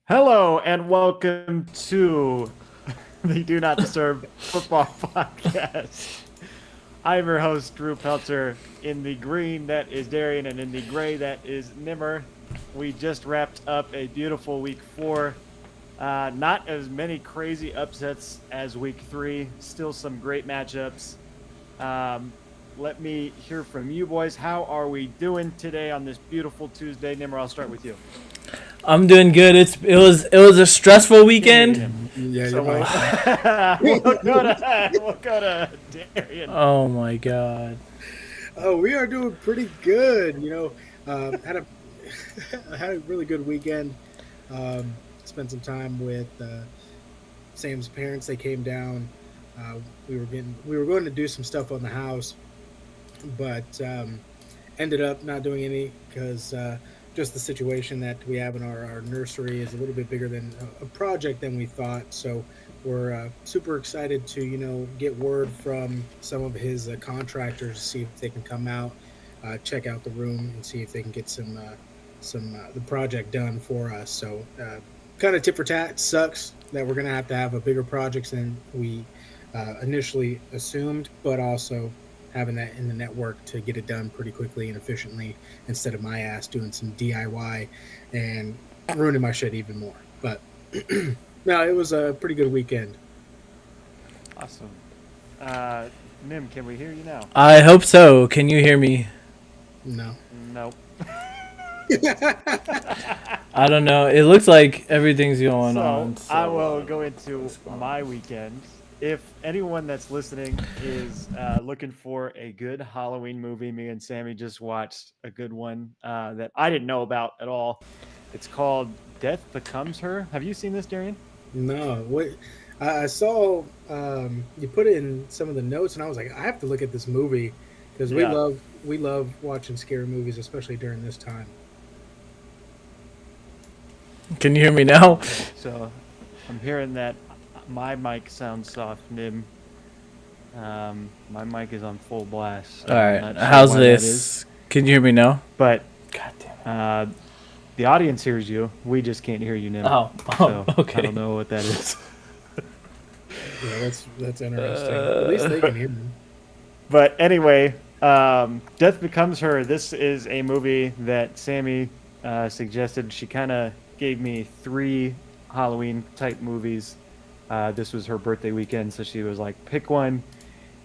Hello and welcome to the Do Not Disturb Football Podcast. I'm your host, Drew Peltzer. In the green, that is Darian, and in the gray, that is Nimmer. We just wrapped up a beautiful week 4. Not as many crazy upsets as week 3. Still some great matchups. Um, Let me hear from you boys. How are we doing today on this beautiful Tuesday? Nimmer, I'll start with you. I'm doing good. It was a stressful Can't hear you, weekend. Nim. Yeah, So you're we'll, fine. we'll go to Darian. Oh my god. Oh, we are doing pretty good. Had a had a really good weekend. Spent some time with Sam's parents. They came down. Uh, we were going to do some stuff on the house, but ended up not doing any because just the situation that we have in our nursery is a little bit bigger than a project than we thought. So we're super excited to get word from some of his contractors to see if they can come out, check out the room, and see if they can get some the project done for us. So kind of tit for tat. Sucks that we're gonna have to have a bigger project than we initially assumed, but also having that in the network to get it done pretty quickly and efficiently instead of my ass doing some DIY and ruining my shit even more. But no, it was a pretty good weekend. Awesome. Nim, can we hear you now? I hope so. Can you hear me? No. Nope. I don't know. It looks like everything's going So on. I So will go into what's going my on? weekend. If anyone that's listening is looking for a good Halloween movie, me and Sammy just watched a good one that I didn't know about at all. It's called Death Becomes Her. Have you seen this, Darian? No. What I saw you put it in some of the notes and I was like, I have to look at this movie because Yeah. we love watching scary movies, especially during this time. Can you hear me now? So I'm hearing that my mic sounds soft, Nim. My mic is on full blast, All so I'm right. not sure How's why that is. this? Can you hear me now? But God damn it. the audience hears you. We just can't hear you, Nim. Oh. So I Okay. don't know what that is. Yeah, that's interesting. At least they can hear me. But anyway, Death Becomes Her. This is a movie that Sammy suggested. She kind of gave me 3 Halloween type movies. This was her birthday weekend, so she was like, pick one.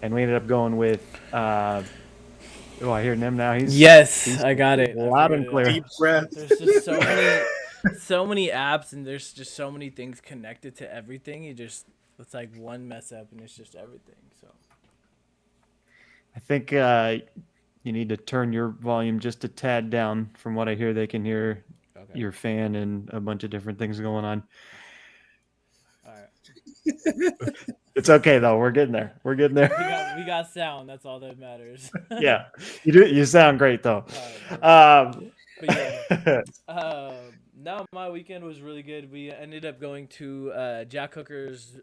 And we ended up going with. Oh, I hear Nim now. Yes, He's I got it. I loud figured and it clear. out. Deep breath. There's just so many apps, and there's just so many things connected to everything. It's like one mess up, and it's just everything. So. I think you need to turn your volume just a tad down. From what I hear, they can hear Okay. your fan and a bunch of different things going on. All right. It's okay though. We're getting there. We're getting there. We got sound. That's all that matters. Yeah, you do. You sound great though. All right, perfect. Um, But yeah, no, my weekend was really good. We ended up going to Jack Hooker's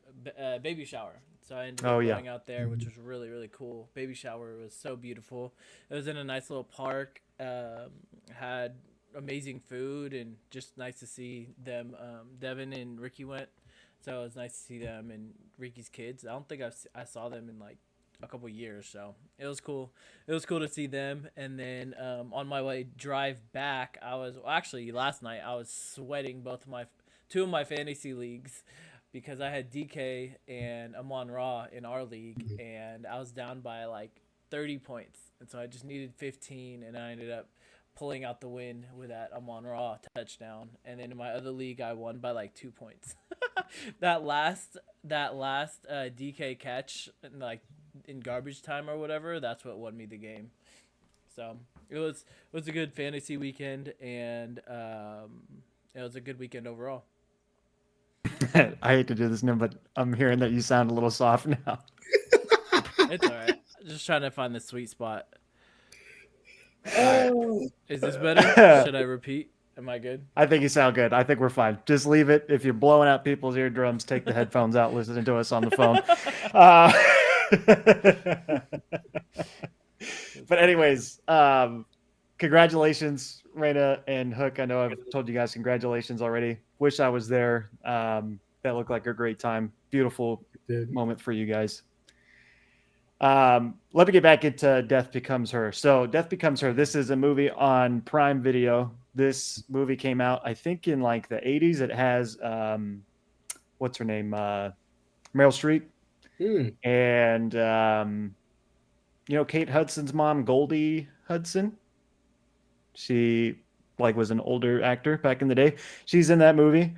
baby shower. So I ended oh up yeah, going out there, which was really, really cool. Baby shower was so beautiful. It was in a nice little park. Had amazing food and just nice to see them. Devin and Ricky went, so it was nice to see them and Ricky's kids. I don't think I saw them in like a couple years, so it was cool. It was cool to see them. And then on my way drive back, I was well, actually last night I was sweating both of my 2 of my fantasy leagues because I had DK and Amon Ra in our league, and I was down by like 30 points, and so I just needed 15, and I ended up pulling out the win with that Amon Ra touchdown. And then in my other league, I won by like 2 points. that last DK catch, like in garbage time or whatever, that's what won me the game. So it was a good fantasy weekend, and it was a good weekend overall. I hate to do this, Nim, but I'm hearing that you sound a little soft now. It's all right. Just trying to find the sweet spot. All right, Oh, is this better? Should I repeat? Am I good? I think you sound good. I think we're fine. Just leave it. If you're blowing out people's eardrums, take the headphones out, listening to us on the phone. Uh, but anyways, congratulations, Raina and Hook. I know I've told you guys congratulations already Wish I was there. That looked like a great time. Beautiful Dude. moment for you guys. Let me get back into Death Becomes Her. So Death Becomes Her, this is a movie on Prime Video. This movie came out, I think, in like the 80s. It has, what's her name? Meryl Streep. And, Kate Hudson's mom, Goldie Hudson. She like was an older actor back in the day. She's in that movie.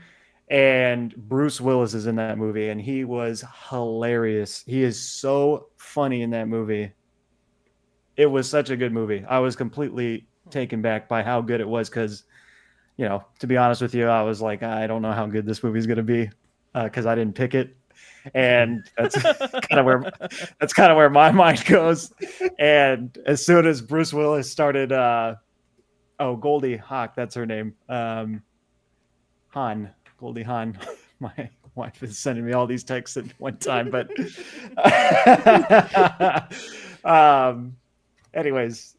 And Bruce Willis is in that movie, and he was hilarious. He is so funny in that movie. It was such a good movie. I was completely taken back by how good it was because, to be honest with you, I was like, I don't know how good this movie is going to be because I didn't pick it. And that's kind of where my mind goes. And as soon as Bruce Willis started, Goldie Hawn, that's her name. Goldie Hawn. My wife is sending me all these texts at one time, but anyways,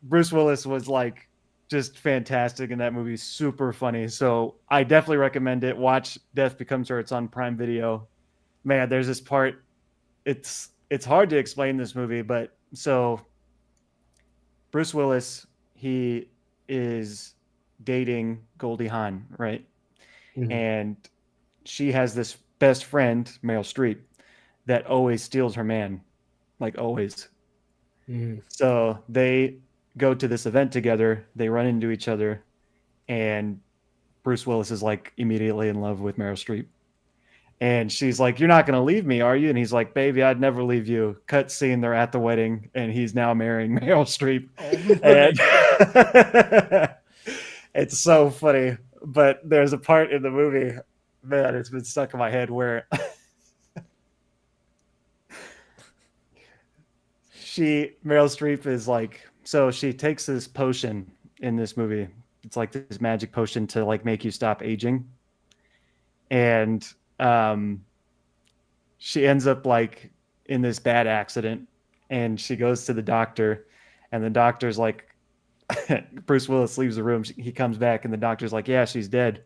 Bruce Willis was like just fantastic in that movie. Super funny. So I definitely recommend it. Watch Death Becomes Her. It's on Prime Video. Man, there's this part. It's hard to explain this movie, but so Bruce Willis, he is dating Goldie Hawn, right? Mhm. And she has this best friend, Meryl Streep, that always steals her man, like always. Mhm. So they go to this event together. They run into each other, and Bruce Willis is like immediately in love with Meryl Streep. And she's like, "You're not going to leave me, are you?" And he's like, "Baby, I'd never leave you." Cut scene, they're at the wedding, and he's now marrying Meryl Streep. And it's so funny. But there's a part in the movie, man, it's been stuck in my head where Meryl Streep is like, so she takes this potion in this movie. It's like this magic potion to like make you stop aging. And she ends up like in this bad accident, and she goes to the doctor, and the doctor's like, Bruce Willis leaves the room. He comes back, and the doctor's like, "Yeah, she's dead."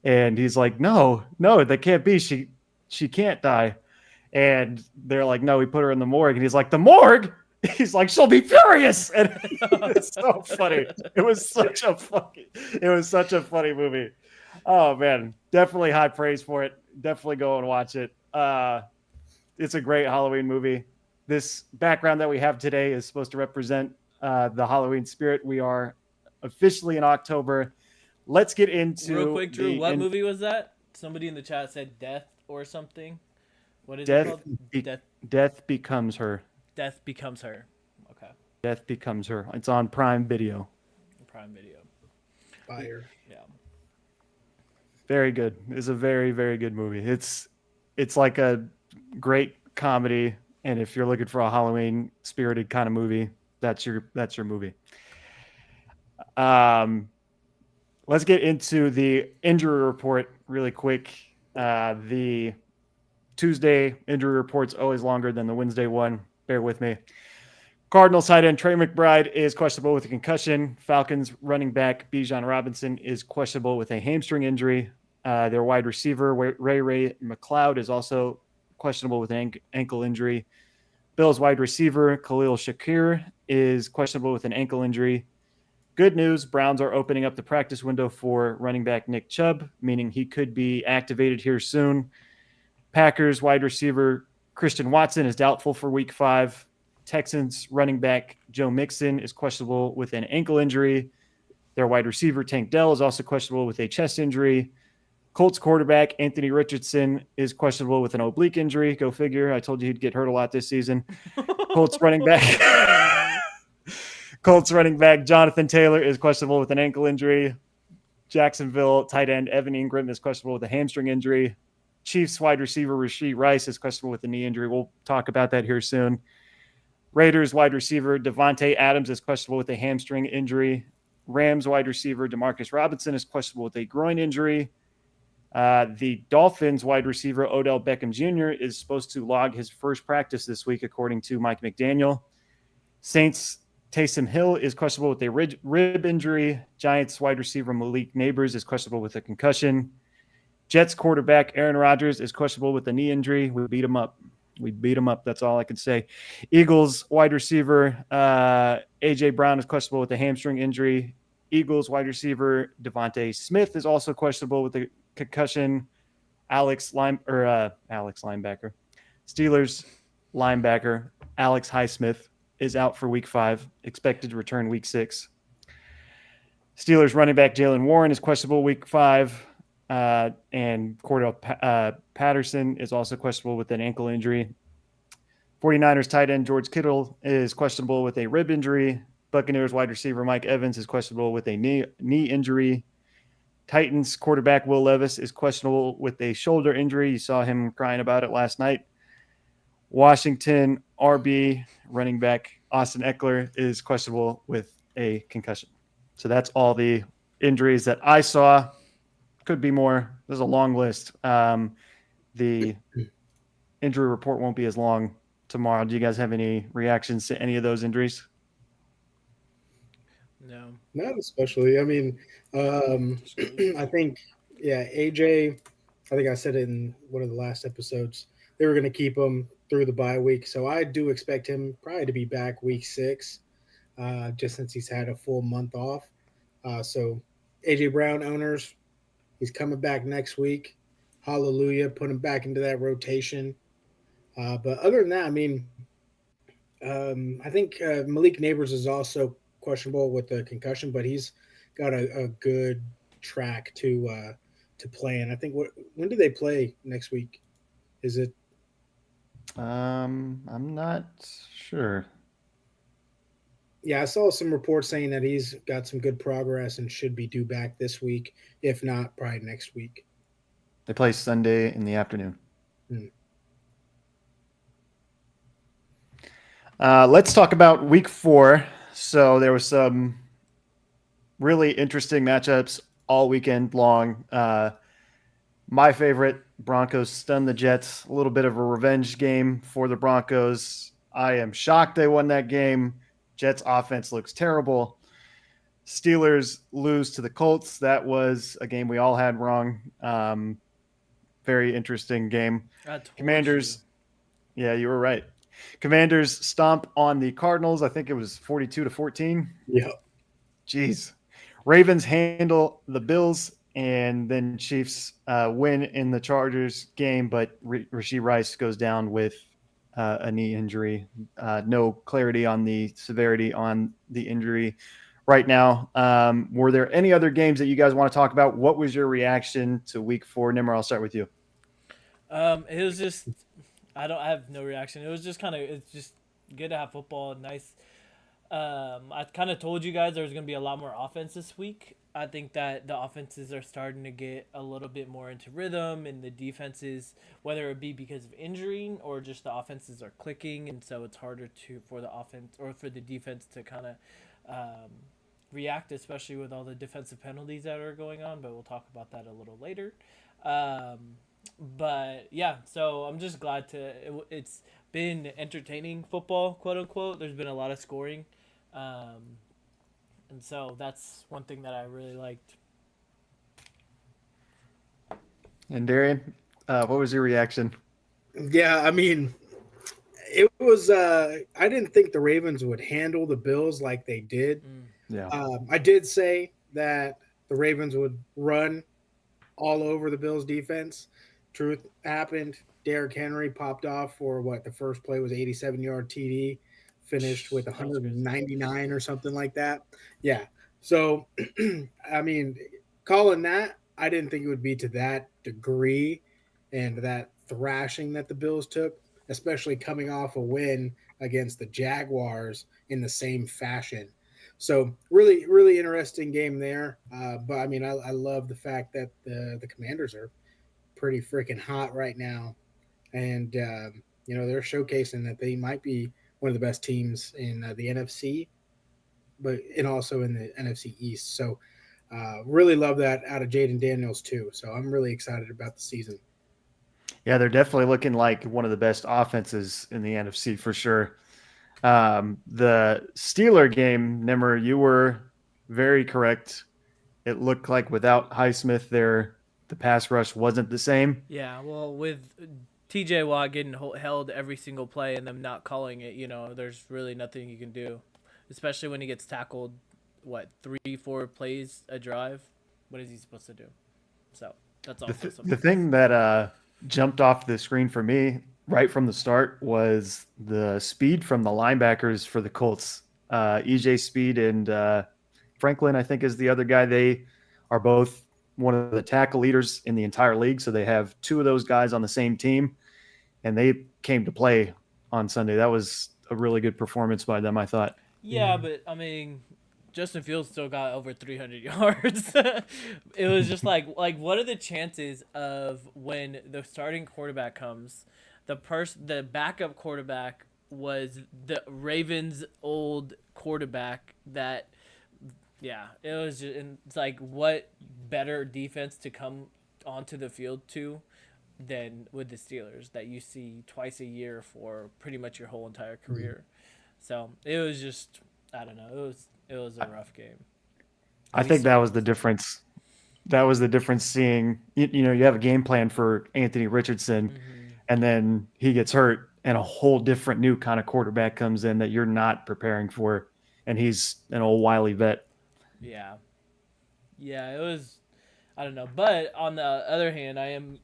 And he's like, No, that can't be. She can't die. And they're like, "No, we put her in the morgue." And he's like, "The morgue?" He's like, "She'll be furious." And it's so funny. It was such a funny movie. Oh man, definitely high praise for it. Definitely go and watch it. It's a great Halloween movie. This background that we have today is supposed to represent the Halloween spirit. We are officially in October. Let's get into real quick, Drew. What movie was that? Somebody in the chat said Death or something. What is it Death. called? Death Becomes Her. Death Becomes Her. Okay. Death Becomes Her. It's on Prime Video. Prime Video. Fire. Yeah. Very good. It's a very, very good movie. It's like a great comedy, and if you're looking for a Halloween spirited kind of movie, that's your movie. Let's get into the injury report really quick. The Tuesday injury report's always longer than the Wednesday one. Bear with me. Cardinals tight end Trey McBride is questionable with a concussion. Falcons running back Bijan Robinson is questionable with a hamstring injury. Their wide receiver Ray McLeod is also questionable with an ankle injury. Bills wide receiver Khalil Shakir is questionable with an ankle injury. Good news, Browns are opening up the practice window for running back Nick Chubb, meaning he could be activated here soon. Packers wide receiver Christian Watson is doubtful for Week 5. Texans running back Joe Mixon is questionable with an ankle injury. Their wide receiver Tank Dell is also questionable with a chest injury. Colts quarterback Anthony Richardson is questionable with an oblique injury. Go figure. I told you he'd get hurt a lot this season. Colts running back Jonathan Taylor is questionable with an ankle injury. Jacksonville tight end Evan Ingram is questionable with a hamstring injury. Chiefs wide receiver Rashee Rice is questionable with a knee injury. We'll talk about that here soon. Raiders wide receiver Devontae Adams is questionable with a hamstring injury. Rams wide receiver Demarcus Robinson is questionable with a groin injury. The Dolphins wide receiver Odell Beckham Jr. is supposed to log his first practice this week, according to Mike McDaniel. Saints Taysom Hill is questionable with a rib injury. Giants wide receiver Malik Neighbors is questionable with a concussion. Jets quarterback Aaron Rodgers is questionable with a knee injury. We beat him up. That's all I can say. Eagles wide receiver A.J. Brown is questionable with a hamstring injury. Eagles wide receiver Devontae Smith is also questionable with a concussion. Alex linebacker. Steelers linebacker Alex Highsmith is out for week 5, expected to return week 6. Steelers running back Jalen Warren is questionable week 5. And Cordell Patterson is also questionable with an ankle injury. 49ers tight end George Kittle is questionable with a rib injury. Buccaneers wide receiver Mike Evans is questionable with a knee injury. Titans quarterback Will Levis is questionable with a shoulder injury. You saw him crying about it last night. Washington RB running back Austin Eckler is questionable with a concussion. So that's all the injuries that I saw. Could be more. There's a long list. The injury report won't be as long tomorrow. Do you guys have any reactions to any of those injuries? No. Not especially. I mean, I think, AJ, I think I said it in one of the last episodes, they were going to keep him through the bye week. So I do expect him probably to be back week 6, just since he's had a full month off. So AJ Brown owners, he's coming back next week. Hallelujah. Put him back into that rotation. But other than that, I mean, I think Malik Neighbors is also questionable with the concussion, but he's got a good track to play. And I think when do they play next week? Is it? I'm not sure. Yeah, I saw some reports saying that he's got some good progress and should be due back this week. If not, probably next week. They play Sunday in the afternoon. Let's talk about week 4. So there was some really interesting matchups all weekend long. My favorite, Broncos stunned the Jets. A little bit of a revenge game for the Broncos. I am shocked they won that game. Jets offense looks terrible. Steelers lose to the Colts. That was a game we all had wrong. Very interesting game. Commanders. Yeah, you were right. Commanders stomp on the Cardinals. I think it was 42-14. Yeah. Jeez. Ravens handle the Bills, and then Chiefs win in the Chargers game, but Rashee Rice goes down with a knee injury. No clarity on the severity on the injury right now. Were there any other games that you guys want to talk about? What was your reaction to week 4? Nimmer, I'll start with you. It was just, I have no reaction. It was just it's just good to have football. Nice. I kind of told you guys there was going to be a lot more offense this week. I think that the offenses are starting to get a little bit more into rhythm, and the defenses, whether it be because of injury or just the offenses are clicking, and so it's harder for the offense or for the defense to kind of react, especially with all the defensive penalties that are going on. But we'll talk about that a little later. But yeah, so I'm just glad it's been entertaining football, quote unquote. There's been a lot of scoring. And so that's one thing that I really liked. And Darian, what was your reaction? Yeah, I mean, it was I didn't think the Ravens would handle the Bills like they did. Yeah. I did say that the Ravens would run all over the Bills defense. Truth happened. Derrick Henry popped off for the first play was 87-yard TD, finished with 199 or something like that. Yeah. So, I mean, calling that, I didn't think it would be to that degree and that thrashing that the Bills took, especially coming off a win against the Jaguars in the same fashion. So really, really interesting game there. But I mean, I love the fact that the Commanders are pretty freaking hot right now. And, they're showcasing that they might be one of the best teams in the NFC, and also in the NFC East. So really love that out of Jaden Daniels too. So I'm really excited about the season. Yeah, they're definitely looking like one of the best offenses in the NFC for sure. The Steeler game, Nimmer, you were very correct. It looked like without Highsmith, their the pass rush wasn't the same. Yeah, well, with TJ Watt getting held every single play and them not calling it, there's really nothing you can do, especially when he gets tackled, 3, 4 plays a drive. What is he supposed to do? So that's also something. The thing that jumped off the screen for me right from the start was the speed from the linebackers for the Colts. EJ Speed and Franklin, I think, is the other guy. They are both one of the tackle leaders in the entire league. So they have two of those guys on the same team, and they came to play on Sunday. That was a really good performance by them, I thought. Yeah, but I mean, Justin Fields still got over 300 yards. It was just like what are the chances of when the starting quarterback comes, the backup quarterback was the Ravens' old quarterback that. Yeah, it was just, it's like what better defense to come onto the field to than with the Steelers that you see twice a year for pretty much your whole entire career. So it was just, I don't know, it was a rough game. I think that was the difference. That was the difference seeing, you have a game plan for Anthony Richardson, and then he gets hurt and a whole different new kind of quarterback comes in that you're not preparing for, and he's an old wily vet. Yeah. Yeah, it was, I don't know. But on the other hand, I am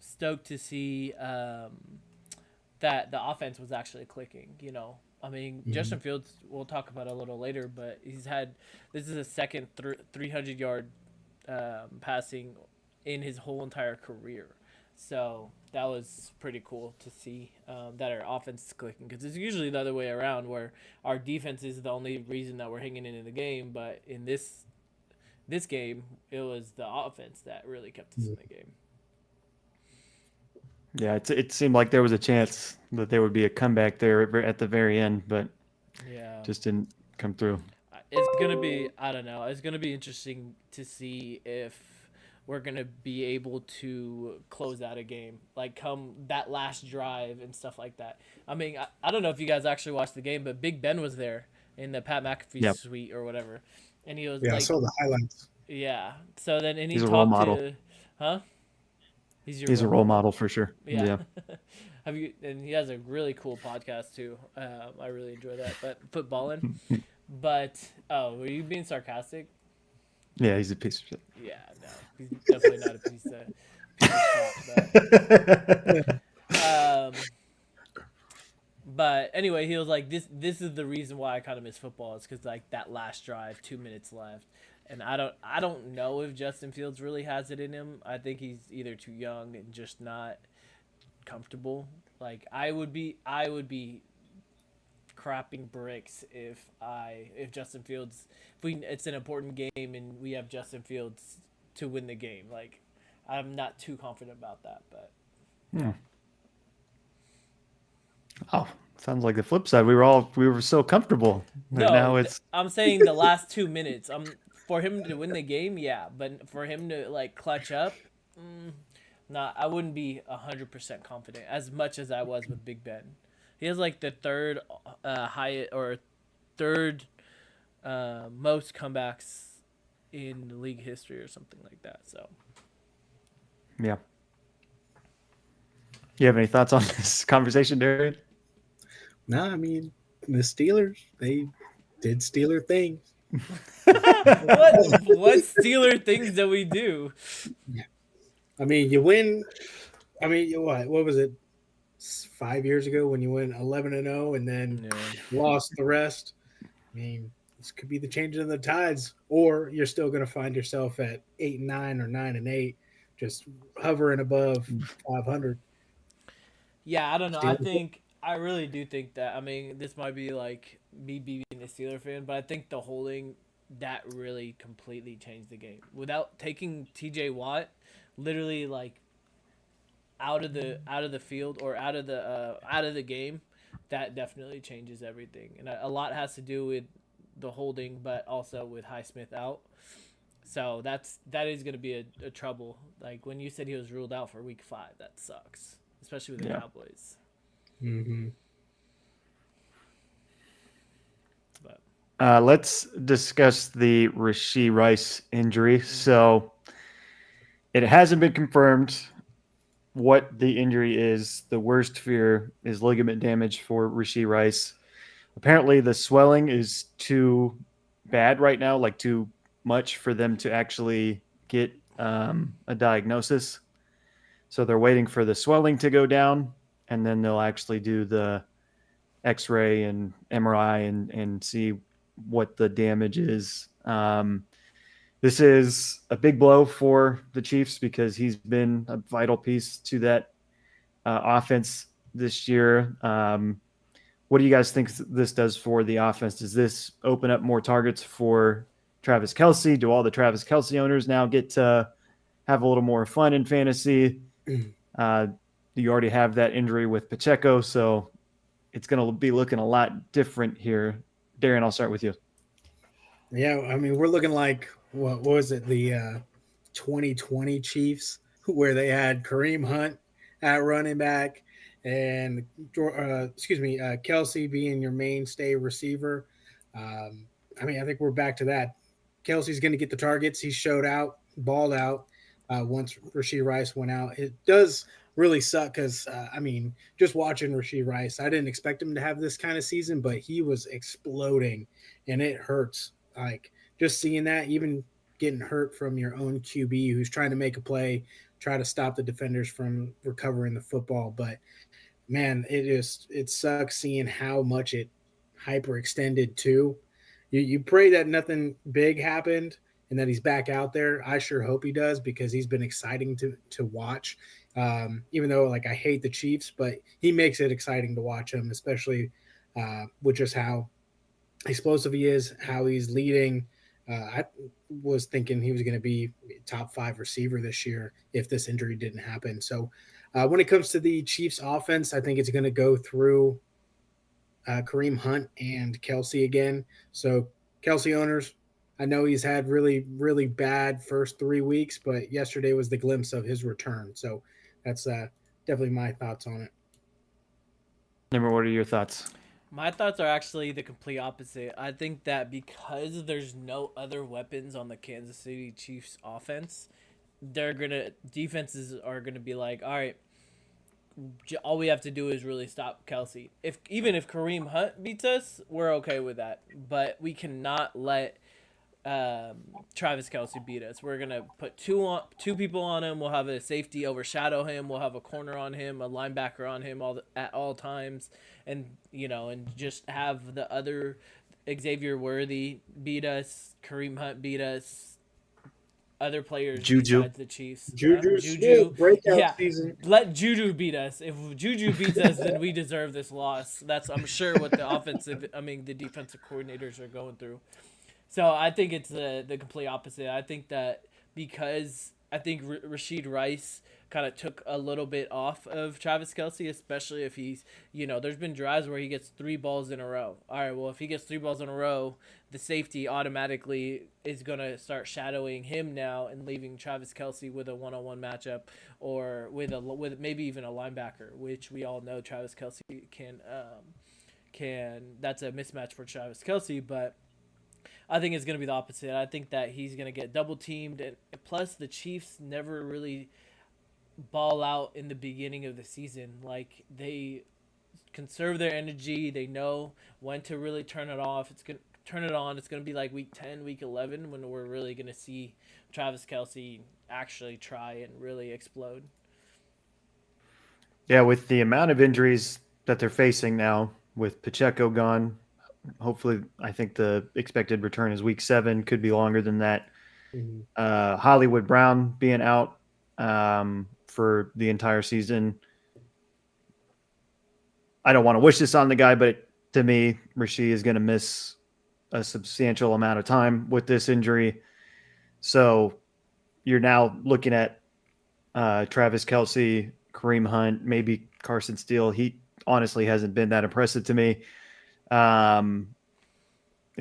stoked to see that the offense was actually clicking, I mean, Justin Fields, we'll talk about it a little later, but this is his second 300-yard passing in his whole entire career. So that was pretty cool to see that our offense is clicking, because it's usually the other way around where our defense is the only reason that we're hanging in the game. But in this game, it was the offense that really kept us in the game. Yeah, it seemed like there was a chance that there would be a comeback there at the very end, but just didn't come through. It's going to be, I don't know, it's going to be interesting to see if we're going to be able to close out a game, like come that last drive and stuff like that. I mean, I don't know if you guys actually watched the game, but Big Ben was there in the Pat McAfee suite or whatever. And he was I saw the highlights. Yeah. So then, and he He's a talked role model. to, huh? He's a role model for sure. Yeah. And he has a really cool podcast too. I really enjoy that. But footballing. But were you being sarcastic? Yeah, he's a piece of shit. Yeah, no, he's definitely not a piece of crap. But anyway, he was like, "This is the reason why I kind of miss football. It's because like that last drive, 2 minutes left, and I don't know if Justin Fields really has it in him. I think he's either too young and just not comfortable. Like I would be crapping bricks if Justin Fields, it's an important game and we have Justin Fields to win the game. Like I'm not too confident about that, but Oh, sounds like the flip side. We were so comfortable. No, now it's I'm saying the last 2 minutes. For him to win the game, yeah, but for him to like clutch up, I wouldn't be 100% confident as much as I was with Big Ben. He has like the third most comebacks in league history or something like that. So yeah. You have any thoughts on this conversation, Darian? No, I mean the Steelers, they did Steeler things. what Steeler things do we do? I mean, you win. I mean, what was it? 5 years ago when you went 11-0 and then lost the rest. I mean, this could be the change in the tides, or you're still going to find yourself at 8-9 or 9-8, just hovering above 500. Yeah, I don't know. I really do think that. I mean, this might be like me being a Steeler fan, but I think the holding that really completely changed the game. Without taking TJ Watt, literally like out of the field or out of the game, that definitely changes everything. And a lot has to do with the holding, but also with Highsmith out. So that is going to be a trouble. Like when you said he was ruled out for week 5, that sucks, especially with the Cowboys. Mm-hmm. But let's discuss the Rashee Rice injury. So It hasn't been confirmed what the injury is. The worst fear is ligament damage for Rashee Rice. Apparently, the swelling is too bad right now, like too much for them to actually get a diagnosis. So they're waiting for the swelling to go down, and then they'll actually do the X-ray and MRI and see what the damage is. This is a big blow for the Chiefs because he's been a vital piece to that offense this year. What do you guys think this does for the offense? Does this open up more targets for Travis Kelce? Do all the Travis Kelce owners now get to have a little more fun in fantasy? You already have that injury with Pacheco, so it's going to be looking a lot different here. Darian, I'll start with you. Yeah, I mean, we're looking like what was it, the 2020 Chiefs, where they had Kareem Hunt at running back and Kelce being your mainstay receiver. I mean, I think we're back to that. Kelsey's going to get the targets. He showed out, balled out once Rashee Rice went out. It does really suck because, I mean, just watching Rashee Rice, I didn't expect him to have this kind of season, but he was exploding, and it hurts. Like, just seeing that, even getting hurt from your own QB who's trying to make a play, try to stop the defenders from recovering the football. But, man, it sucks seeing how much it hyperextended too. You pray that nothing big happened and that he's back out there. I sure hope he does because he's been exciting to watch. Even though, like, I hate the Chiefs, but he makes it exciting to watch him, especially with just how explosive he is, how he's leading. I was thinking he was going to be top 5 receiver this year if this injury didn't happen. So when it comes to the Chiefs offense, I think it's going to go through Kareem Hunt and Kelce again. So Kelce owners, I know he's had really, really bad first 3 weeks, but yesterday was the glimpse of his return. So that's definitely my thoughts on it. Nimmer, what are your thoughts? My thoughts are actually the complete opposite. I think that because there's no other weapons on the Kansas City Chiefs offense, defenses are gonna be like, all right, all we have to do is really stop Kelce. Even if Kareem Hunt beats us, we're okay with that. But we cannot let Travis Kelce beat us. We're gonna put two people on him. We'll have a safety overshadow him. We'll have a corner on him, a linebacker on him at all times, and just have the other Xavier Worthy beat us, Kareem Hunt beat us, other players besides the Chiefs. Juju breakout season. Let Juju beat us. If Juju beats us, then we deserve this loss. That's, I'm sure, what the defensive coordinators are going through. So I think it's the complete opposite. I think that because I think Rashee Rice kind of took a little bit off of Travis Kelce, especially if he's, there's been drives where he gets 3 balls in a row. All right, well, if he gets 3 balls in a row, the safety automatically is going to start shadowing him now and leaving Travis Kelce with a one-on-one matchup or with maybe even a linebacker, which we all know Travis Kelce can that's a mismatch for Travis Kelce, but I think it's going to be the opposite. I think that he's going to get double teamed, and plus the Chiefs never really ball out in the beginning of the season. Like, they conserve their energy. They know when to really turn it off. It's going to turn it on. It's going to be like week 10, week 11 when we're really going to see Travis Kelce actually try and really explode. Yeah, with the amount of injuries that they're facing now, with Pacheco gone, hopefully, I think the expected return is week 7, could be longer than that. Mm-hmm. Hollywood Brown being out for the entire season. I don't want to wish this on the guy, but to me, Rashee is going to miss a substantial amount of time with this injury. So you're now looking at Travis Kelce, Kareem Hunt, maybe Carson Steele. He honestly hasn't been that impressive to me.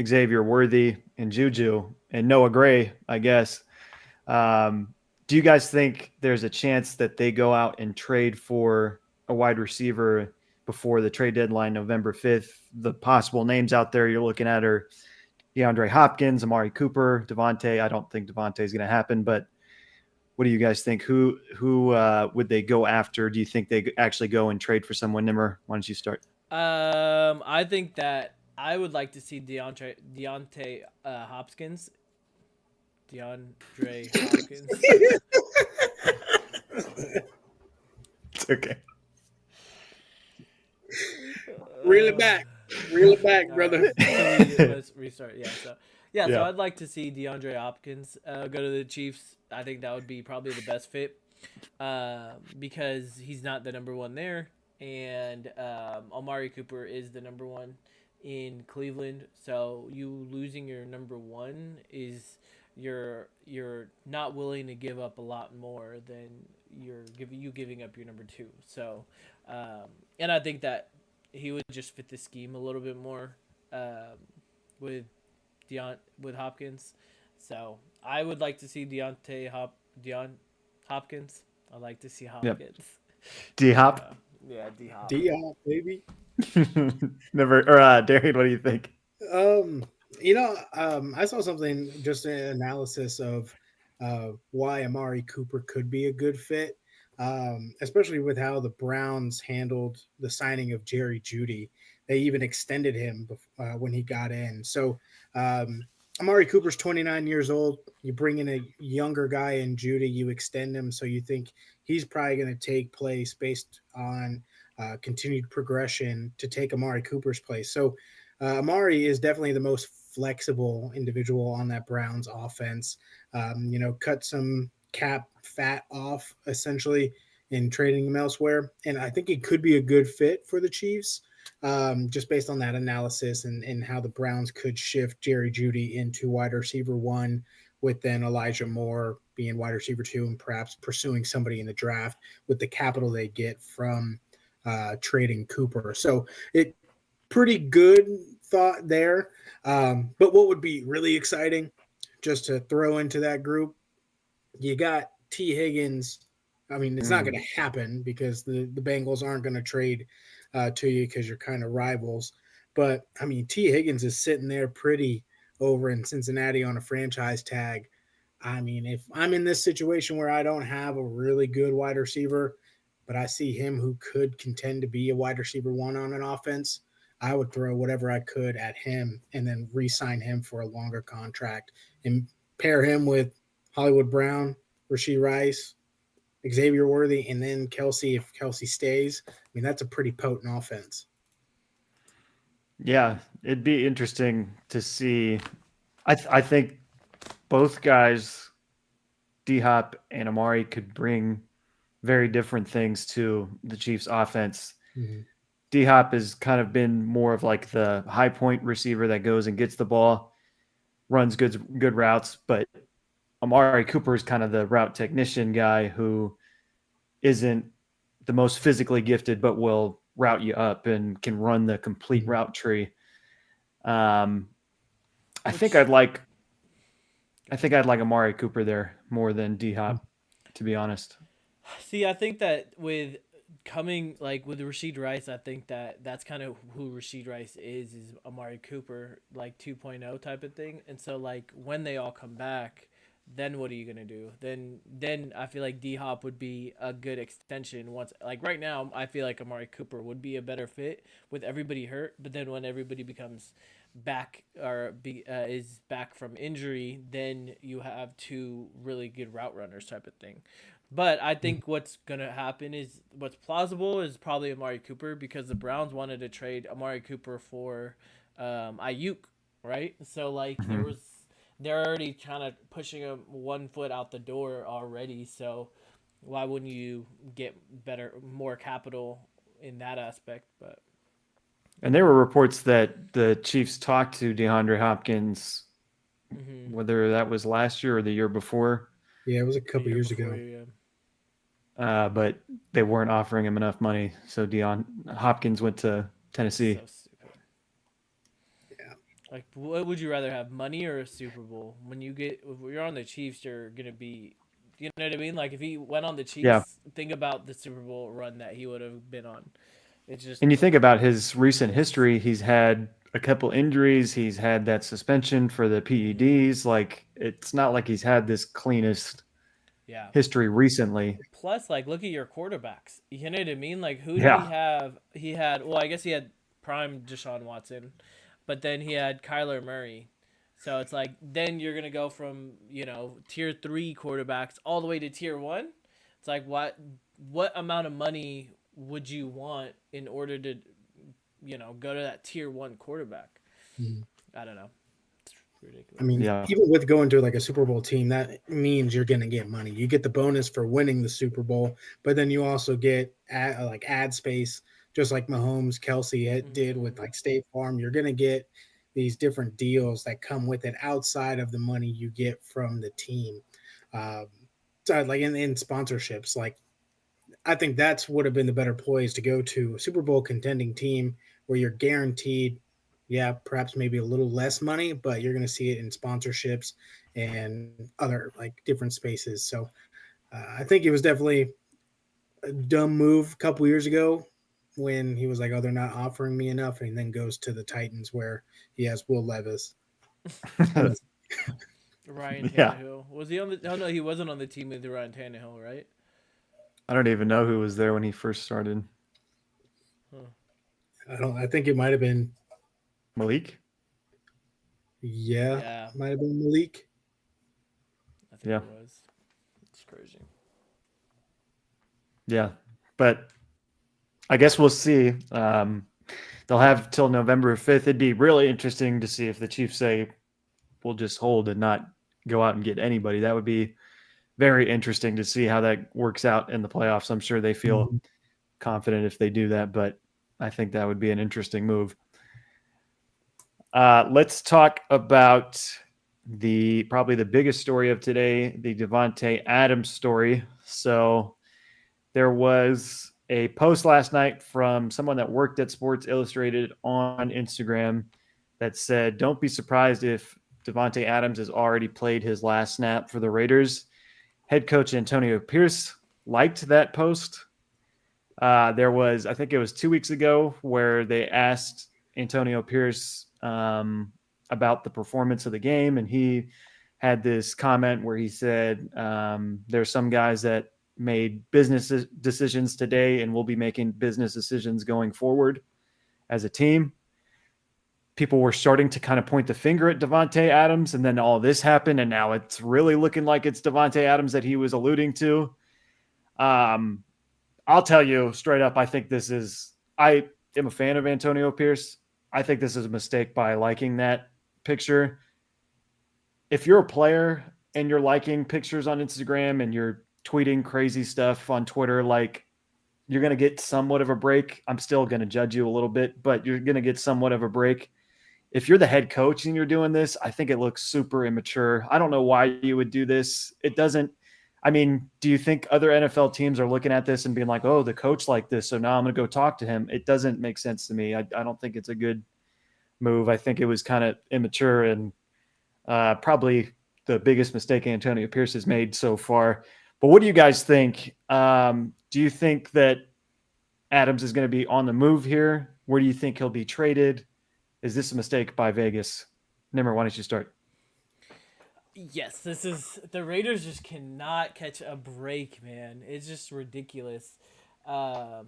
Xavier Worthy and Juju and Noah Gray, I guess. Do you guys think there's a chance that they go out and trade for a wide receiver before the trade deadline, November 5th? The possible names out there you're looking at are DeAndre Hopkins, Amari Cooper, Devontae. I don't think Devontae is going to happen, but What do you guys think? Who would they go after? Do you think they actually go and trade for someone? Nimmer, why don't you start? I think that I would like to see Deontay Hopkins. DeAndre Hopkins. It's okay. Reel it back. Reel it back, All brother. right, let's restart. So Yeah. I'd like to see DeAndre Hopkins go to the Chiefs. I think that would be probably the best fit because he's not the number one there, and Amari Cooper is the number one in Cleveland. So you losing your number one is you're not willing to give up a lot more than you giving up your number two. So and I think that he would just fit the scheme a little bit more with with Hopkins. So I would like to see Deon Hopkins. I'd like to see Hopkins. D Hop. Yeah, D Hop. D-Hop, baby. Never or Darian, what do you think? I saw something, just an analysis of why Amari Cooper could be a good fit, especially with how the Browns handled the signing of Jerry Jeudy. They even extended him when he got in. So Amari Cooper's 29 years old. You bring in a younger guy in Jeudy, you extend him, so you think he's probably going to take place based on continued progression to take Amari Cooper's place. So Amari is definitely the most flexible individual on that Browns offense. Cut some cap fat off essentially in trading him elsewhere. And I think it could be a good fit for the Chiefs, just based on that analysis and how the Browns could shift Jerry Jeudy into wide receiver one, with then Elijah Moore being wide receiver two, and perhaps pursuing somebody in the draft with the capital they get from trading Cooper. So it pretty good thought there. But what would be really exciting, just to throw into that group, you got T. Higgins. I mean, it's not going to happen because the Bengals aren't going to trade to you because you're kind of rivals. But, I mean, T. Higgins is sitting there pretty over in Cincinnati on a franchise tag. I mean, if I'm in this situation where I don't have a really good wide receiver, but I see him who could contend to be a wide receiver one on an offense, I would throw whatever I could at him and then re-sign him for a longer contract and pair him with Hollywood Brown, Rashee Rice, Xavier Worthy, and then Kelsey if Kelsey stays. I mean, that's a pretty potent offense. Yeah, it'd be interesting to see. I think both guys, D Hop and Amari, could bring very different things to the Chiefs offense. Mm-hmm. D Hop has kind of been more of like the high point receiver that goes and gets the ball, runs good routes, but Amari Cooper is kind of the route technician guy who isn't the most physically gifted, but will route you up and can run the complete route tree. I think I'd like Amari Cooper there more than D Hop, to be honest. See, I think that with Rashee Rice, I think that's kind of who Rashee Rice is Amari Cooper, like 2.0 type of thing. And so like when they all come back, then what are you gonna do? Then I feel like D Hop would be a good extension. Once, like right now, I feel like Amari Cooper would be a better fit with everybody hurt. But then when everybody becomes back is back from injury, then you have two really good route runners type of thing. But I think what's gonna happen is what's plausible is probably Amari Cooper, because the Browns wanted to trade Amari Cooper for Ayuk, right? So like they're already kind of pushing him 1 foot out the door already. So why wouldn't you get more capital in that aspect? And there were reports that the Chiefs talked to DeAndre Hopkins, whether that was last year or the year before. Yeah, it was a couple years ago. Yeah. But they weren't offering him enough money, so Hopkins went to Tennessee. So stupid. Yeah. Like, what would you rather have, money or a Super Bowl? If you're on the Chiefs, you're gonna be, you know what I mean? Like, if he went on the Chiefs, think about the Super Bowl run that he would have been on. It's just, and you think about his recent history, he's had a couple injuries, he's had that suspension for the PEDs. Like, it's not like he's had this cleanest Yeah. history recently. Plus, like, look at your quarterbacks. You know what I mean? Like, who did he Yeah. have? He had, well, I guess he had prime Deshaun Watson, but then he had Kyler Murray. So it's like, then you're going to go from, tier three quarterbacks all the way to tier one. It's like, what amount of money would you want in order to, go to that tier one quarterback? Mhm. I don't know. It's ridiculous. I mean, Yeah. even with going to like a Super Bowl team, that means you're going to get money. You get the bonus for winning the Super Bowl, but then you also get ad space, just like Mahomes, Kelsey did with like State Farm. You're going to get these different deals that come with it outside of the money you get from the team. Um, so like in sponsorships, like I think that's would have been the better poise to go to a Super Bowl contending team where you're guaranteed, yeah, perhaps maybe a little less money, but you're going to see it in sponsorships and other like different spaces. So I think it was definitely a dumb move a couple years ago when he was like, "Oh, they're not offering me enough," and then goes to the Titans where he has Will Levis. Ryan Yeah. Tannehill. Was he on the? Oh no, he wasn't on the team with Ryan Tannehill, right? I don't even know who was there when he first started. I think it might have been. Malik? Yeah, Yeah, might have been Malik. I think Yeah. it was. It's crazy. Yeah. But I guess we'll see. They'll have till November 5th. It'd be really interesting to see if the Chiefs say we'll just hold and not go out and get anybody. That would be very interesting to see how that works out in the playoffs. I'm sure they feel confident if they do that, but I think that would be an interesting move. Let's talk about probably the biggest story of today, the Davante Adams story. So there was a post last night from someone that worked at Sports Illustrated on Instagram that said, don't be surprised if Davante Adams has already played his last snap for the Raiders. Head coach Antonio Pierce liked that post. There was, I think it was 2 weeks ago, where they asked Antonio Pierce about the performance of the game, and he had this comment where he said, there's some guys that made business decisions today and will be making business decisions going forward as a team. People were starting to kind of point the finger at Davante Adams, and then all this happened, and now it's really looking like it's Davante Adams that he was alluding to. I'll tell you straight up, I am a fan of Antonio Pierce. I think this is a mistake by liking that picture. If you're a player and you're liking pictures on Instagram and you're tweeting crazy stuff on Twitter, like, you're going to get somewhat of a break. I'm still going to judge you a little bit, but you're going to get somewhat of a break. If you're the head coach and you're doing this, I think it looks super immature. I don't know why you would do this. It doesn't. I mean, do you think other NFL teams are looking at this and being like, oh, the coach like this, so now I'm going to go talk to him? It doesn't make sense to me. I don't think it's a good move. I think it was kind of immature and probably the biggest mistake Antonio Pierce has made so far. But what do you guys think? Do you think that Adams is going to be on the move here? Where do you think he'll be traded? Is this a mistake by Vegas? Nimmer, why don't you start? Yes, the Raiders just cannot catch a break, man. It's just ridiculous. I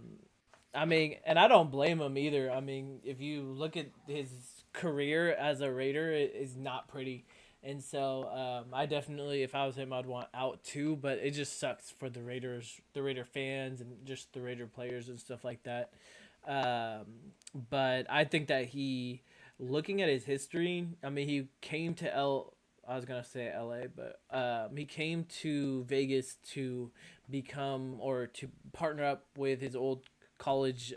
mean, and I don't blame him either. I mean, if you look at his career as a Raider, it is not pretty. And so I definitely, if I was him, I'd want out too. But it just sucks for the Raiders, the Raider fans, and just the Raider players and stuff like that. But I think that looking at his history, I mean, he came to I was gonna say LA, but he came to Vegas to become or to partner up with his old college,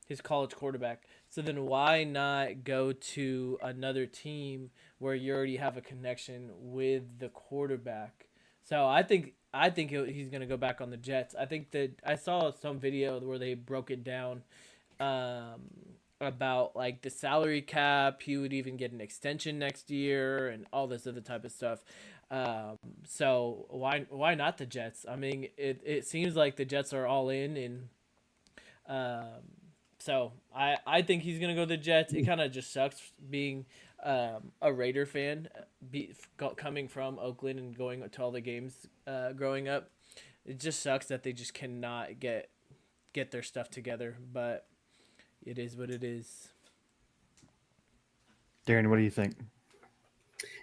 his college quarterback. So then why not go to another team where you already have a connection with the quarterback? So I think he's gonna go back on the Jets. I think that I saw some video where they broke it down. About like the salary cap, he would even get an extension next year and all this other type of stuff. So why not the Jets? I mean, it seems like the Jets are all in, and so I think he's gonna go to the Jets. It kind of just sucks being a Raider fan, coming from Oakland and going to all the games growing up. It just sucks that they just cannot get their stuff together, but it is what it is. Darren, what do you think?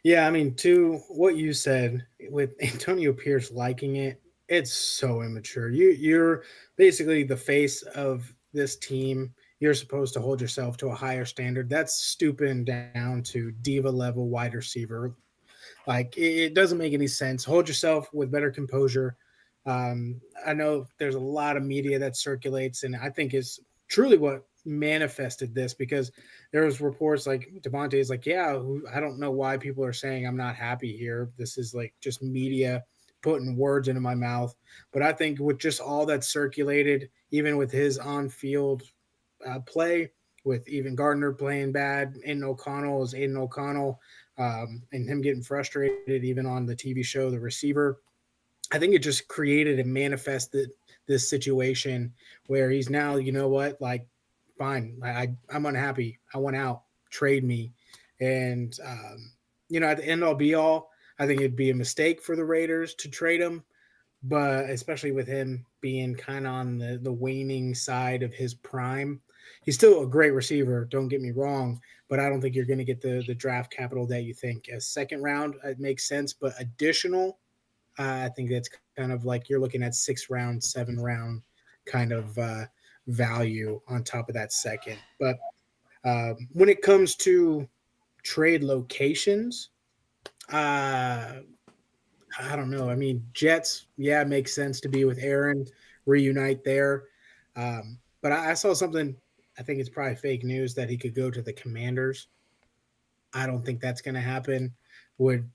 Yeah, I mean, to what you said with Antonio Pierce liking it, it's so immature. You're basically the face of this team. You're supposed to hold yourself to a higher standard. That's stooping down to diva level wide receiver. Like it doesn't make any sense. Hold yourself with better composure. I know there's a lot of media that circulates, and I think is truly what manifested this because there was reports like Devontae is like, yeah, I don't know why people are saying I'm not happy here. This is like just media putting words into my mouth. But I think with just all that circulated, even with his on-field play, with even Gardner playing bad, Aiden O'Connell is Aiden O'Connell, and him getting frustrated even on the TV show The Receiver. I think it just created and manifested this situation where he's now, you know what, like, fine, I'm unhappy. I want out. Trade me. And, at the end all be all, I think it'd be a mistake for the Raiders to trade him. But especially with him being kind of on the waning side of his prime, he's still a great receiver. Don't get me wrong, but I don't think you're going to get the draft capital that you think. A second round, it makes sense, but additional, I think that's kind of like you're looking at 6th round, 7th round kind of value on top of that second. But when it comes to trade locations, I don't know. I mean, Jets, yeah, it makes sense to be with Aaron, reunite there. But I saw something, I think it's probably fake news, that he could go to the Commanders. I don't think that's going to happen. Would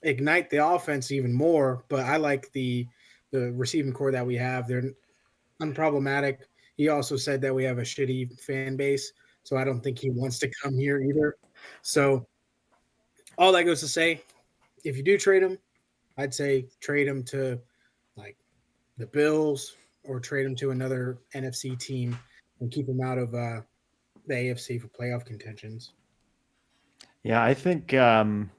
ignite the offense even more, but I like the receiving core that we have. They're unproblematic. He also said that we have a shitty fan base, so I don't think he wants to come here either. So all that goes to say, if you do trade him, I'd say trade him to like the Bills or trade him to another NFC team and keep him out of the AFC for playoff contentions. Yeah, I think I'm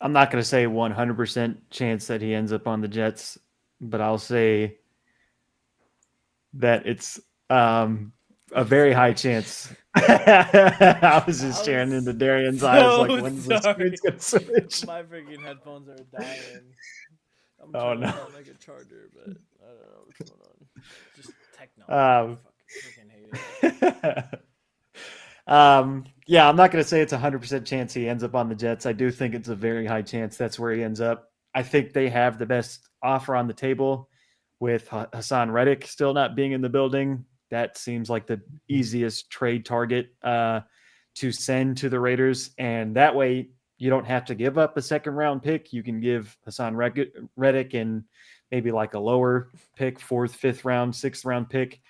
not going to say 100% chance that he ends up on the Jets, but I'll say that it's a very high chance. I was just staring into Darian's eyes like, when's the screen's going to switch? My freaking headphones are dying. I'm Oh, trying no. to sound like a charger, but I don't know what's going on. Just technology. I fucking hate it. Yeah, I'm not going to say it's 100% chance he ends up on the Jets. I do think it's a very high chance that's where he ends up. I think they have the best offer on the table with Hassan Reddick still not being in the building. That seems like the easiest trade target to send to the Raiders. And that way you don't have to give up a second round pick. You can give Hassan Reddick and maybe like a lower pick, 4th, 5th round, 6th round pick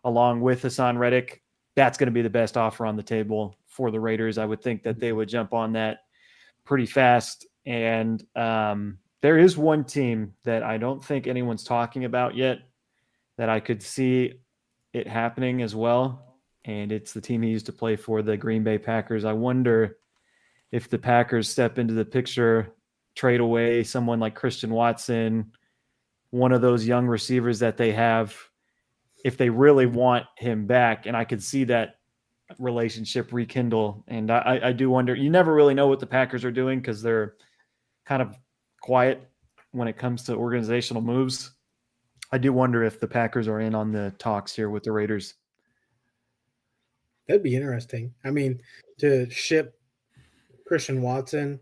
along with Hassan Reddick. That's going to be the best offer on the table for the Raiders. I would think that they would jump on that pretty fast. And there is one team that I don't think anyone's talking about yet that I could see it happening as well. And it's the team he used to play for, the Green Bay Packers. I wonder if the Packers step into the picture, trade away someone like Christian Watson, one of those young receivers that they have, if they really want him back. And I could see that relationship rekindle. And I do wonder, you never really know what the Packers are doing because they're kind of quiet when it comes to organizational moves. I do wonder if the Packers are in on the talks here with the Raiders. That'd be interesting. I mean, to ship Christian Watson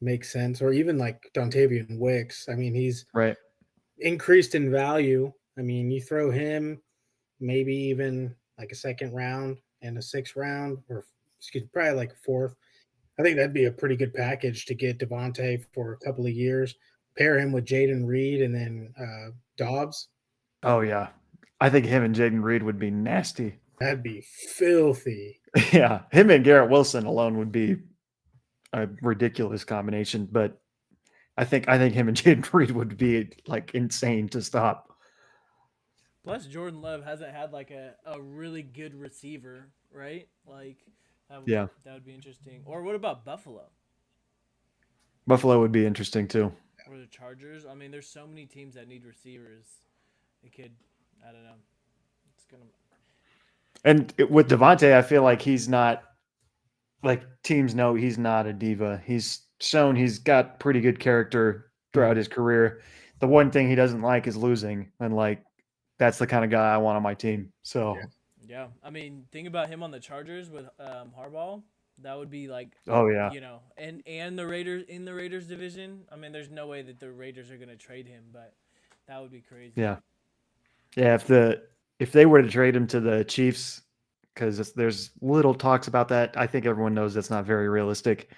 makes sense, or even like Dontavian Wicks. I mean, he's right increased in value. I mean, you throw him maybe even like a 2nd round and a 6th round, or probably like a 4th. I think that'd be a pretty good package to get Devontae for a couple of years. Pair him with Jaden Reed and then Dobbs. Oh, yeah. I think him and Jaden Reed would be nasty. That'd be filthy. Yeah. Him and Garrett Wilson alone would be a ridiculous combination. But I think him and Jaden Reed would be like insane to stop. Plus, Jordan Love hasn't had like a really good receiver, right? Like Yeah. That would be interesting. Or what about Buffalo Buffalo would be interesting too. or the Chargers? I mean, there's so many teams that need receivers. It could, I don't know. It's gonna. And with Devontae, I feel like he's not like teams know he's not a diva. He's shown he's got pretty good character throughout his career. The one thing he doesn't like is losing, and like that's the kind of guy I want on my team. So, Yeah, I mean, think about him on the Chargers with Harbaugh. That would be like, oh yeah, and the Raiders in the Raiders division. I mean, there's no way that the Raiders are gonna trade him, but that would be crazy. yeah, yeah. If they were to trade him to the Chiefs, because there's little talks about that. I think everyone knows that's not very realistic.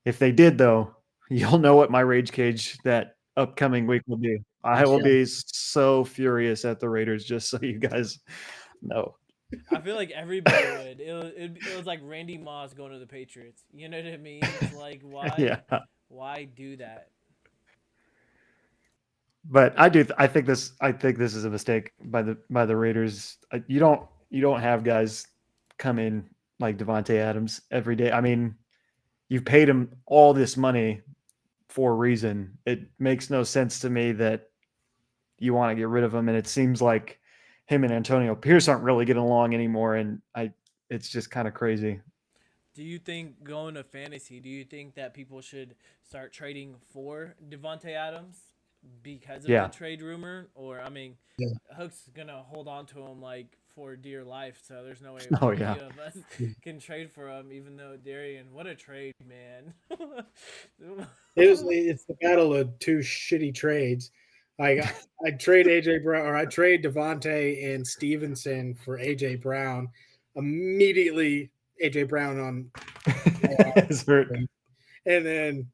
If they did, though, you'll know what my rage cage that upcoming week will be. I will be so furious at the Raiders, just so you guys know. I feel like everybody would. It was like Randy Moss going to the Patriots. You know what I mean? It's like Yeah. why do that? But I think this is a mistake by the Raiders. You don't have guys come in like Devontae Adams every day. I mean, you've paid him all this money for a reason. It makes no sense to me that you want to get rid of him, and it seems like him and Antonio Pierce aren't really getting along anymore, and it's just kind of crazy. Do you think going to fantasy? Do you think that people should start trading for Devontae Adams because of the trade rumor? Or I mean, Hook's gonna hold on to him like for dear life, so there's no way any of us can trade for him. Even though Darian, what a trade, man! It's the battle of two shitty trades. Like I trade AJ Brown, or I trade Devontae and Stevenson for AJ Brown. Immediately, AJ Brown on and then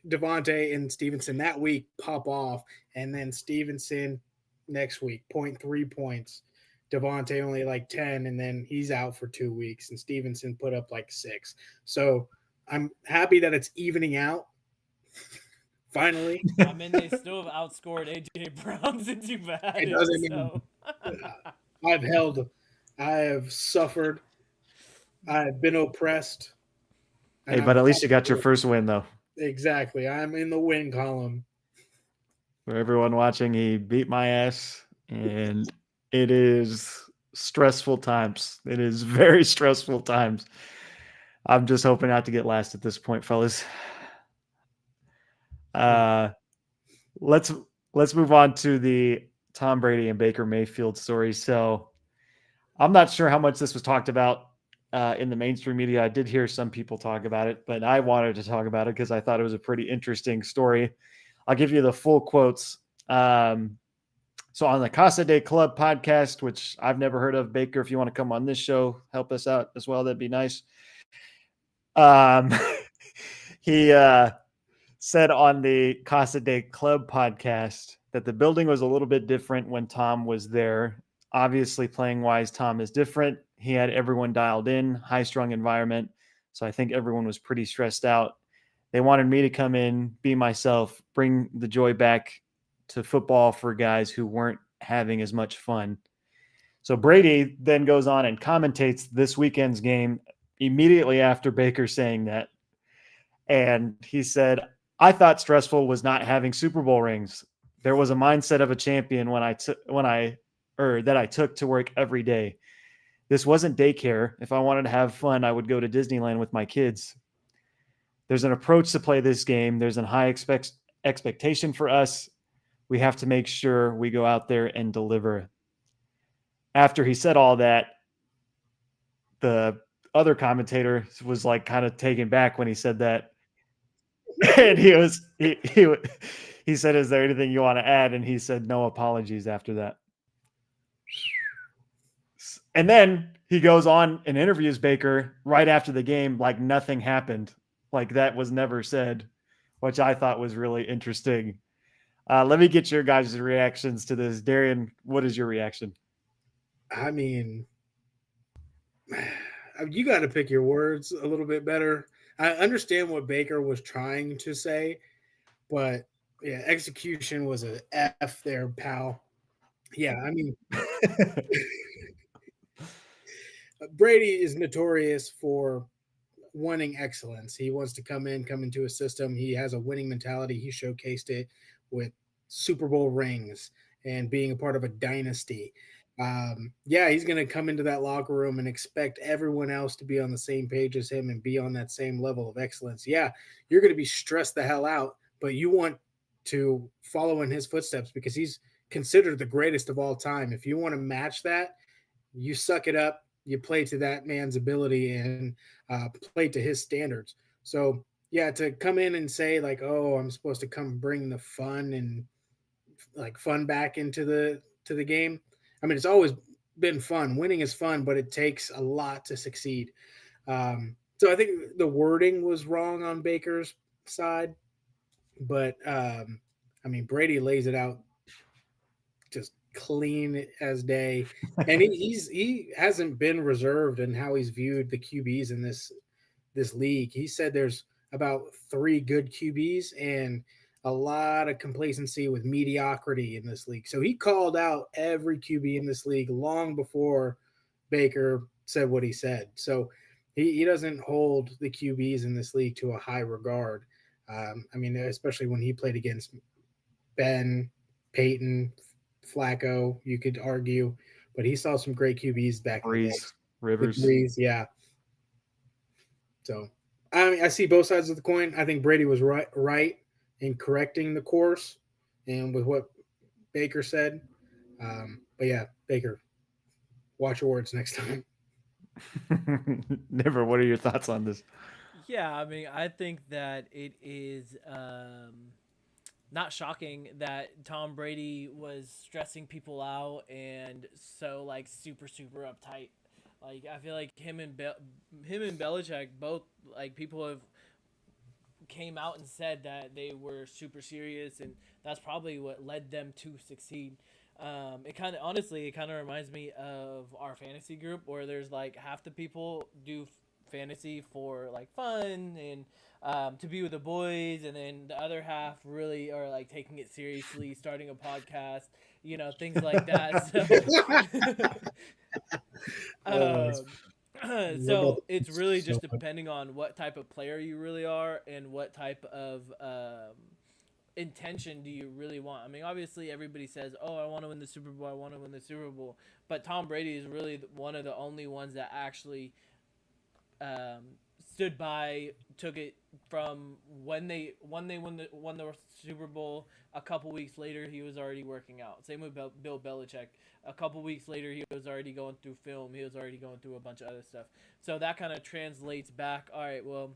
Devontae and Stevenson that week pop off, and then Stevenson next week 0.3 points. Devontae only like 10, and then he's out for 2 weeks, and Stevenson put up like 6. So I'm happy that it's evening out. Finally. I mean, they still have outscored AJ Brown since you've had it. So. I have suffered. I've been oppressed. Hey, but at least you got your first win, though. Exactly. I'm in the win column. For everyone watching, he beat my ass, and it is stressful times. It is very stressful times. I'm just hoping not to get last at this point, fellas. Let's move on to the Tom Brady and Baker Mayfield story. So I'm not sure how much this was talked about in the mainstream media. I did hear some people talk about it, but I wanted to talk about it because I thought it was a pretty interesting story. I'll give you the full quotes. So on the Casa de Club podcast, which I've never heard of, Baker, if you want to come on this show, help us out as well, that'd be nice. He said on the Casa de Club podcast that the building was a little bit different when Tom was there. Obviously, playing wise, Tom is different. He had everyone dialed in, high-strung environment. So I think everyone was pretty stressed out. They wanted me to come in, be myself, bring the joy back to football for guys who weren't having as much fun. So Brady then goes on and commentates this weekend's game immediately after Baker saying that. And he said, I thought stressful was not having Super Bowl rings. There was a mindset of a champion that I took to work every day. This wasn't daycare. If I wanted to have fun, I would go to Disneyland with my kids. There's an approach to play this game. There's a high expectation for us. We have to make sure we go out there and deliver. After he said all that, the other commentator was like kind of taken back when he said that. And he said, is there anything you want to add? And he said, no apologies after that. And then he goes on and interviews Baker right after the game like nothing happened. Like that was never said, which I thought was really interesting. Let me get your guys' reactions to this. Darian, what is your reaction? I mean, you got to pick your words a little bit better. I understand what Baker was trying to say, but yeah, execution was an F there, pal. Yeah, I mean, Brady is notorious for wanting excellence. He wants to come into a system. He has a winning mentality. He showcased it with Super Bowl rings and being a part of a dynasty. Yeah, he's going to come into that locker room and expect everyone else to be on the same page as him and be on that same level of excellence. Yeah, you're going to be stressed the hell out, but you want to follow in his footsteps because he's considered the greatest of all time. If you want to match that, you suck it up, you play to that man's ability and play to his standards. So yeah, to come in and say like, oh, I'm supposed to come bring the fun and like fun back into the game. I mean, it's always been fun. Winning is fun, but it takes a lot to succeed. So I think the wording was wrong on Baker's side, but I mean, Brady lays it out just clean as day, and he hasn't been reserved in how he's viewed the QBs in this league. He said there's about 3 good QBs and a lot of complacency with mediocrity in this league. So he called out every QB in this league long before Baker said what he said. So he doesn't hold the QBs in this league to a high regard. I mean, especially when he played against Ben, Peyton, Flacco, you could argue, but he saw some great QBs back in the day. Rivers. Breeze, yeah. So, I mean, I see both sides of the coin. I think Brady was right in correcting the course and with what Baker said. But yeah, Baker, watch your words next time. Never. What are your thoughts on this? Yeah, I mean, I think that it is not shocking that Tom Brady was stressing people out and so like super uptight. Like I feel like him and Belichick both, like, people have came out and said that they were super serious, and that's probably what led them to succeed. It kind of honestly, it kind of reminds me of our fantasy group where there's like half the people do fantasy for like fun and to be with the boys, and then the other half really are like taking it seriously, starting a podcast, things like that. So, so it's really just depending on what type of player you really are and what type of intention do you really want. I mean, obviously everybody says, oh, I want to win the Super Bowl, I want to win the Super Bowl, but Tom Brady is really one of the only ones that actually stood by, took it from when they won the Super Bowl. A couple weeks later, he was already working out. Same with Bill Belichick. A couple weeks later, he was already going through film. He was already going through a bunch of other stuff. So that kind of translates back. All right, well,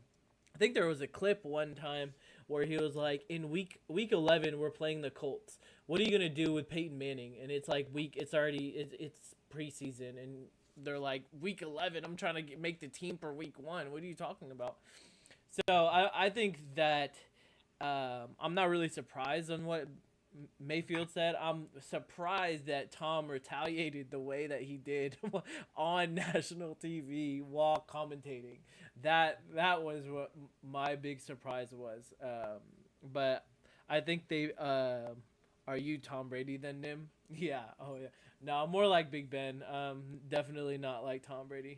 I think there was a clip one time where he was like, in week 11, we're playing the Colts. What are you gonna do with Peyton Manning? And it's like it's preseason, and they're like, week 11, I'm trying to make the team for week 1. What are you talking about? So I think that I'm not really surprised on what Mayfield said. I'm surprised that Tom retaliated the way that he did on national TV while commentating. That was what my big surprise was. But I think they are you Tom Brady then, Nim? Yeah. Oh yeah. No, I'm more like Big Ben. Definitely not like Tom Brady.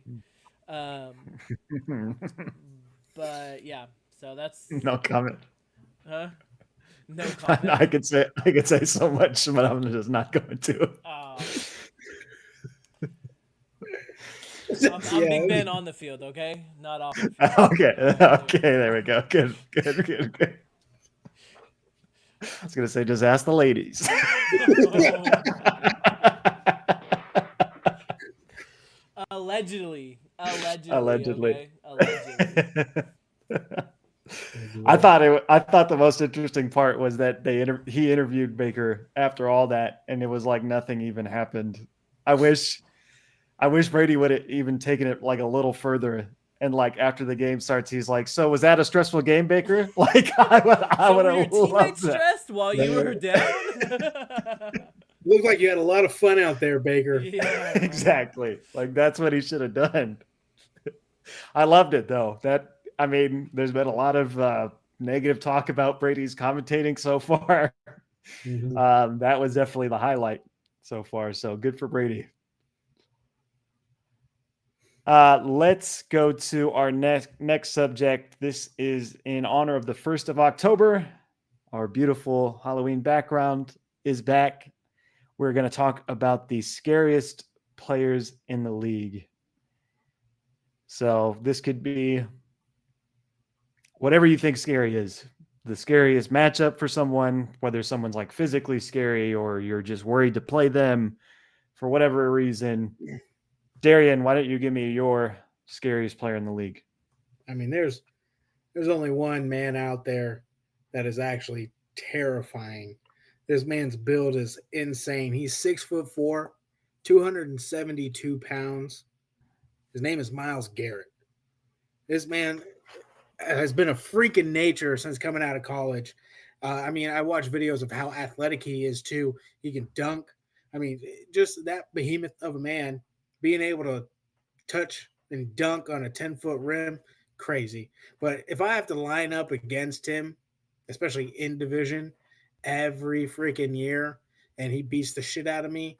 But yeah. So that's No comment. Huh? No comment. I could say so much, but I'm just not going to. I'm Big Ben on the field, okay? Not off the field. Okay, there we go. Good. I was gonna say, just ask the ladies. Allegedly. Allegedly. Okay? I thought the most interesting part was that he interviewed Baker after all that, and it was like nothing even happened. I wish Brady would have even taken it like a little further, and like after the game starts, he's like, "So was that a stressful game, Baker?" Like I would have loved that. Stressed while you were down. Looked like you had a lot of fun out there, Baker. Yeah. Exactly. Like that's what he should have done. I loved it though. There's been a lot of negative talk about Brady's commentating so far. Mm-hmm. That was definitely the highlight so far. So good for Brady. Let's go to our next subject. This is in honor of the 1st of October. Our beautiful Halloween background is back. We're going to talk about the scariest players in the league. So this could be whatever you think scary is. The scariest matchup for someone, whether someone's like physically scary or you're just worried to play them for whatever reason. Darian, why don't you give me your scariest player in the league? I mean, there's only one man out there that is actually terrifying. This man's build is insane. He's 6'4", 272 pounds. His name is Myles Garrett. This man has been a freak in nature since coming out of college. I mean, I watch videos of how athletic he is too. He can dunk. I mean, just that behemoth of a man being able to touch and dunk on a 10-foot rim, crazy. But if I have to line up against him, especially in division, every freaking year, and he beats the shit out of me,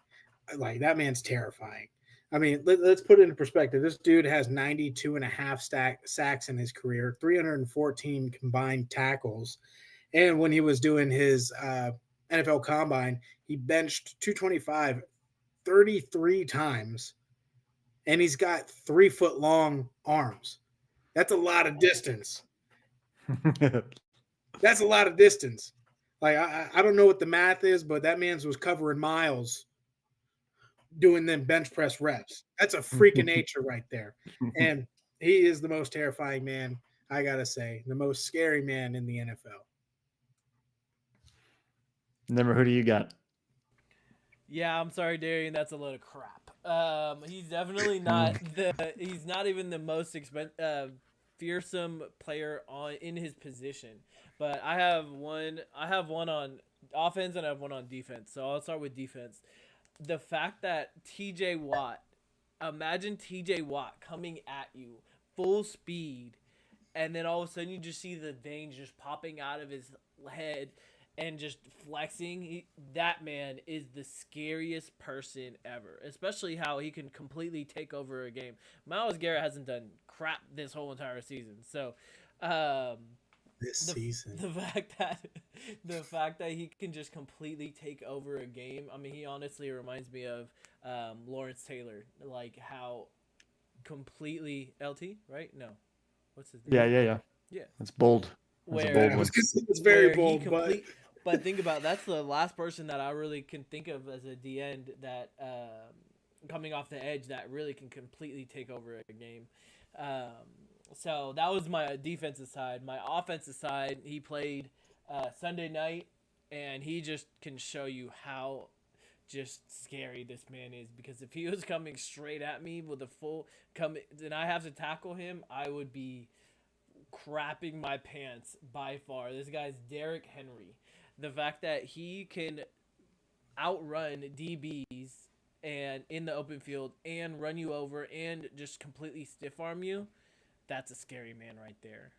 like that man's terrifying. I mean, let's put it into perspective. This dude has 92 and a half sacks in his career, 314 combined tackles. And when he was doing his NFL combine, he benched 225 33 times. And he's got 3-foot long arms. That's a lot of distance. That's a lot of distance. Like, I don't know what the math is, but that man's was covering miles doing them bench press reps. That's a freak of nature right there. And he is the most terrifying man, I got to say, the most scary man in the NFL. Nimmer, who do you got? Yeah, I'm sorry, Darian. That's a load of crap. He's definitely not he's not even the most fearsome player in his position. But I have one on offense and I have one on defense. So I'll start with defense. The fact that TJ Watt, imagine TJ Watt coming at you full speed, and then all of a sudden you just see the veins just popping out of his head and just flexing. That man is the scariest person ever, especially how he can completely take over a game. Myles Garrett hasn't done crap this whole entire season. So the fact that he can just completely take over a game. I mean, he honestly reminds me of Lawrence Taylor, like how completely LT, right? No. What's his name? Yeah. It's bold. It's very bold, but think about that's the last person that I really can think of as a D end that coming off the edge that really can completely take over a game. So that was my defensive side. My offensive side, he played Sunday night, and he just can show you how just scary this man is. Because if he was coming straight at me with a full and I have to tackle him, I would be crapping my pants by far. This guy's Derrick Henry. The fact that he can outrun DBs and in the open field and run you over and just completely stiff arm you, that's a scary man right there.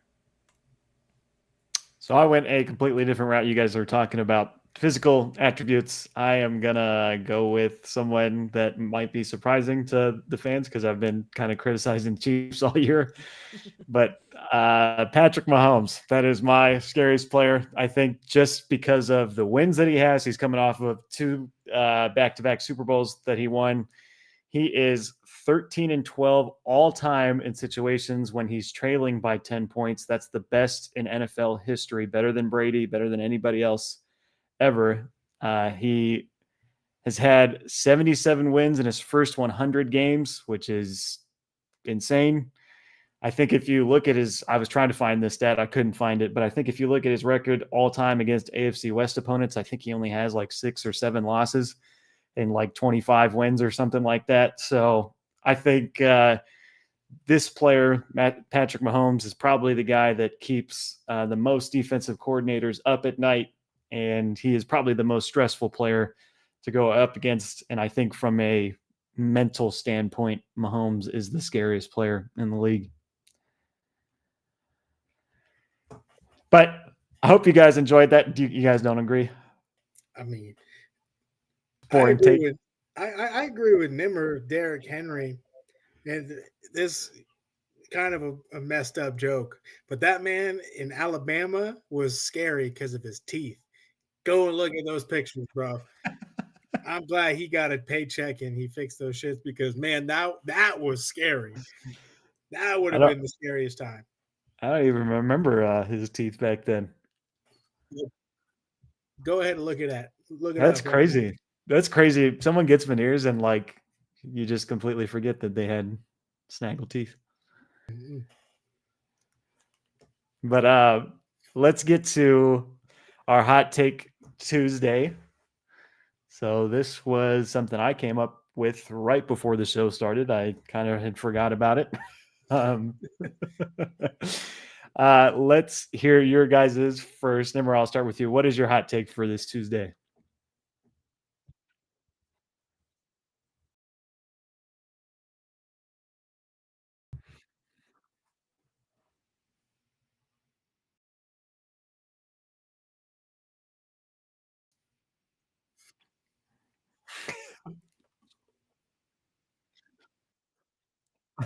So I went a completely different route. You guys are talking about physical attributes. I am going to go with someone that might be surprising to the fans because I've been kind of criticizing the Chiefs all year. But Patrick Mahomes, that is my scariest player. I think just because of the wins that he has, he's coming off of 2 back-to-back Super Bowls that he won. He is 13-12 all time in situations when he's trailing by 10 points. That's the best in NFL history, better than Brady, better than anybody else ever. He has had 77 wins in his first 100 games, which is insane. I think if you look at I was trying to find this stat, I couldn't find it, but I think if you look at his record all time against AFC West opponents, I think he only has like 6 or 7 losses and like 25 wins or something like that. So I think this player, Patrick Mahomes, is probably the guy that keeps the most defensive coordinators up at night, and he is probably the most stressful player to go up against. And I think from a mental standpoint, Mahomes is the scariest player in the league. But I hope you guys enjoyed that. You guys don't agree? I mean, boring take. I agree with Nimmer, Derrick Henry. And this kind of a messed up joke, but that man in Alabama was scary because of his teeth. Go and look at those pictures, bro. I'm glad he got a paycheck and he fixed those shits because man, that was scary. That would I have don't. been the scariest time. I don't even remember his teeth back then. Go ahead and look at that. Look it That's up right now. crazy. That's crazy. Someone gets veneers and like you just completely forget that they had snaggle teeth. Mhm. But let's get to our hot take Tuesday. So this was something I came up with right before the show started. I kind of had forgot about it. Um, let's hear your guys's first. Nimmer, I'll start with you. What is your hot take for this Tuesday?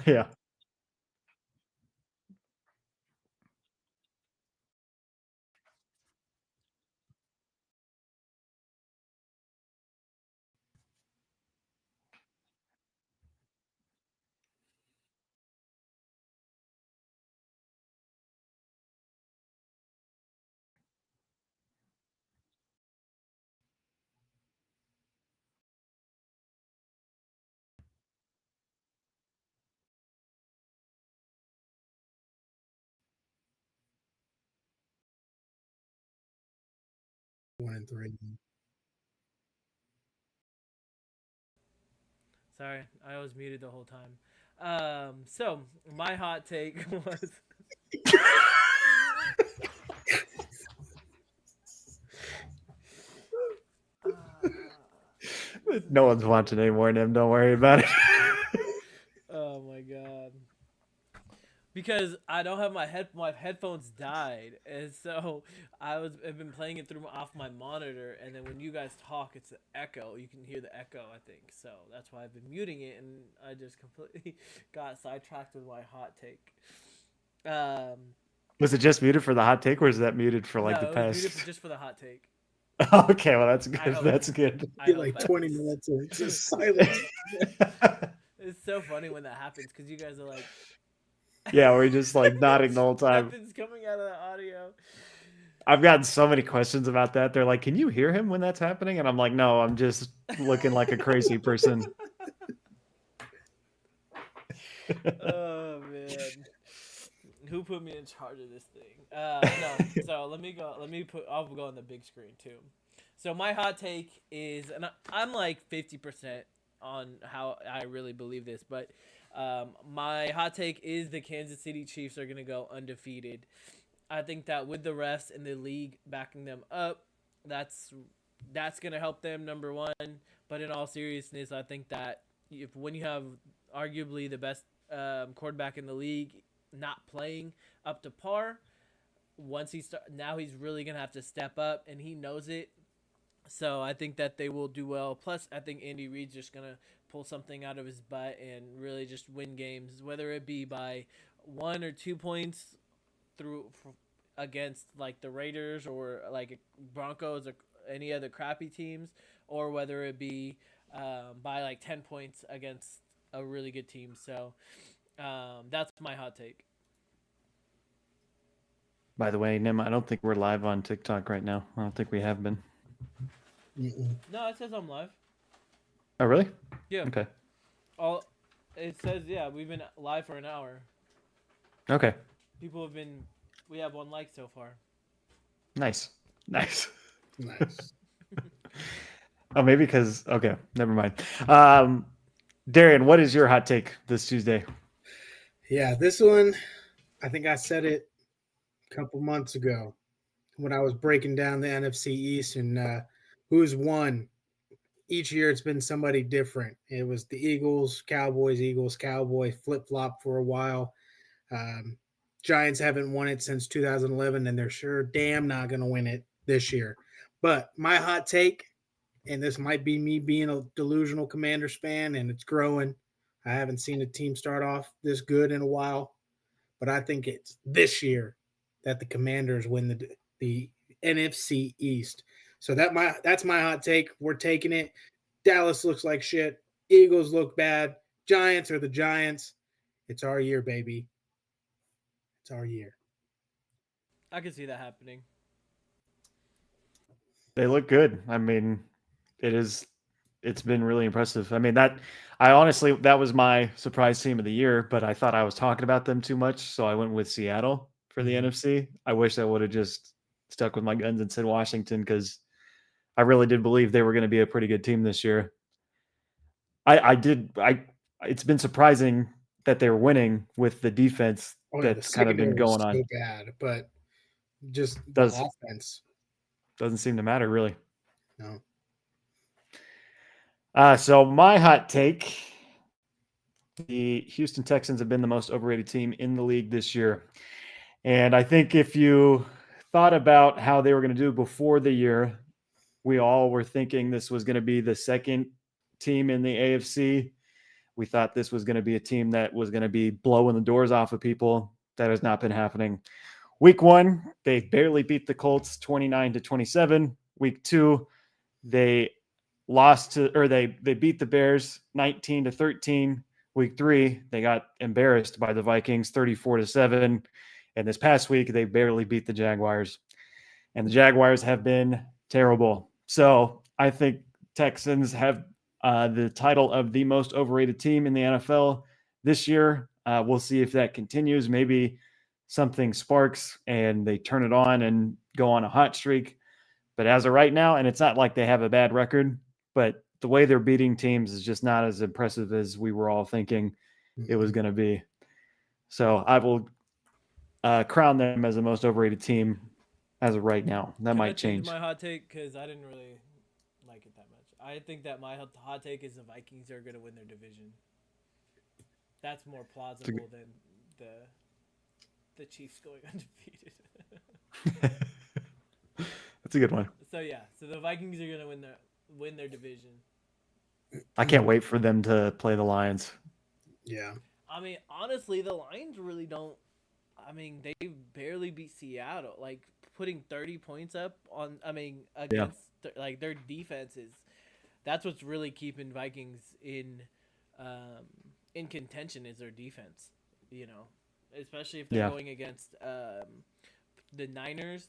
Yeah. One and three. Sorry, I was muted the whole time. So my hot take was No one's watching anymore, Nim. Don't worry about it. oh my god. Because I don't have my headphones died, and so I've been playing it through off my monitor, and then when you guys talk, it's an echo. You can hear the echo, I think. So that's why I've been muting it, and I just completely got sidetracked with my hot take. Um, Was it just muted for the hot take, or is that muted for like no, the it was past? muted just for the hot take. Okay, well that's I good. hope. That's good. I Get hope like that 20 was- minutes of just silence. It's so funny when that happens because you guys are like, Yeah, we're just like nodding the whole time. nothing's coming out of the audio. I've gotten so many questions about that. They're like, "Can you hear him when that's happening?" And I'm like, "No, I'm just looking like a crazy person." Oh man, who put me in charge of this thing? No, so let me go. I'll go on the big screen too. So my hot take is, and I'm like 50% on how I really believe this, but my hot take is the Kansas City Chiefs are gonna go undefeated. I think that with the refs in the league backing them up, that's gonna help them, number one. But in all seriousness, I think that if when you have arguably the best quarterback in the league not playing up to par, now he's really gonna have to step up, and he knows it. So I think that they will do well. Plus, I think Andy Reid's just gonna pull something out of his butt and really just win games, whether it be by 1 or 2 points through against like the Raiders or like Broncos or any other crappy teams, or whether it be by like 10 points against a really good team. So that's my hot take. By the way, Nim, I don't think we're live on TikTok right now. I don't think we have been. Mm-mm. No, it says I'm live. Oh, really? Yeah. Okay. All it says, yeah, we've been live for an hour. Okay. People have been. We have 1 like so far. Nice. Nice. Nice. Oh, maybe because okay, never mind. Darian, what is your hot take this Tuesday? Yeah, this one, I think I said it a couple months ago when I was breaking down the NFC East and who's won. Each year it's been somebody different. It was the Eagles, Cowboys, flip flop for a while. Um, Giants haven't won it since 2011, and they're sure damn not going to win it this year. But my hot take, and this might be me being a delusional Commanders fan, and it's growing. I haven't seen a team start off this good in a while, but I think it's this year that the Commanders win the NFC East. So that's my hot take. We're taking it. Dallas looks like shit. Eagles look bad. Giants are the Giants. It's our year, baby. It's our year. I can see that happening. They look good. I mean, it's been really impressive. I mean, that was my surprise team of the year, but I thought I was talking about them too much, so I went with Seattle for the NFC. I wish I would have just stuck with my guns and said Washington, because I really did believe they were going to be a pretty good team this year. It's been surprising that they're winning with the defense that's kind of been going on. So bad, but just the offense doesn't seem to matter really. No. So my hot take: the Houston Texans have been the most overrated team in the league this year, and I think if you thought about how they were going to do before the year, we all were thinking this was going to be the second team in the AFC. We thought this was going to be a team that was going to be blowing the doors off of people. That has not been happening. Week 1, they barely beat the Colts 29-27. Week 2, they beat the Bears 19-13. Week 3, they got embarrassed by the Vikings 34-7. And this past week, they barely beat the Jaguars. And the Jaguars have been terrible. So I think Texans have the title of the most overrated team in the NFL this year. We'll see if that continues. Maybe something sparks and they turn it on and go on a hot streak. But as of right now, and it's not like they have a bad record, but the way they're beating teams is just not as impressive as we were all thinking it was going to be. So I will crown them as the most overrated team as of right now. That might change. My hot take, because I didn't really like it that much. I think that my hot take is the Vikings are going to win their division. That's more plausible than the Chiefs going undefeated. That's a good one. So the Vikings are going to win their division. I can't wait for them to play the Lions. Yeah. I mean, honestly, the Lions really don't. I mean, they barely beat Seattle. Like, putting 30 points up against like their defenses. That's what's really keeping Vikings in contention is their defense. You know, especially if they're going against the Niners,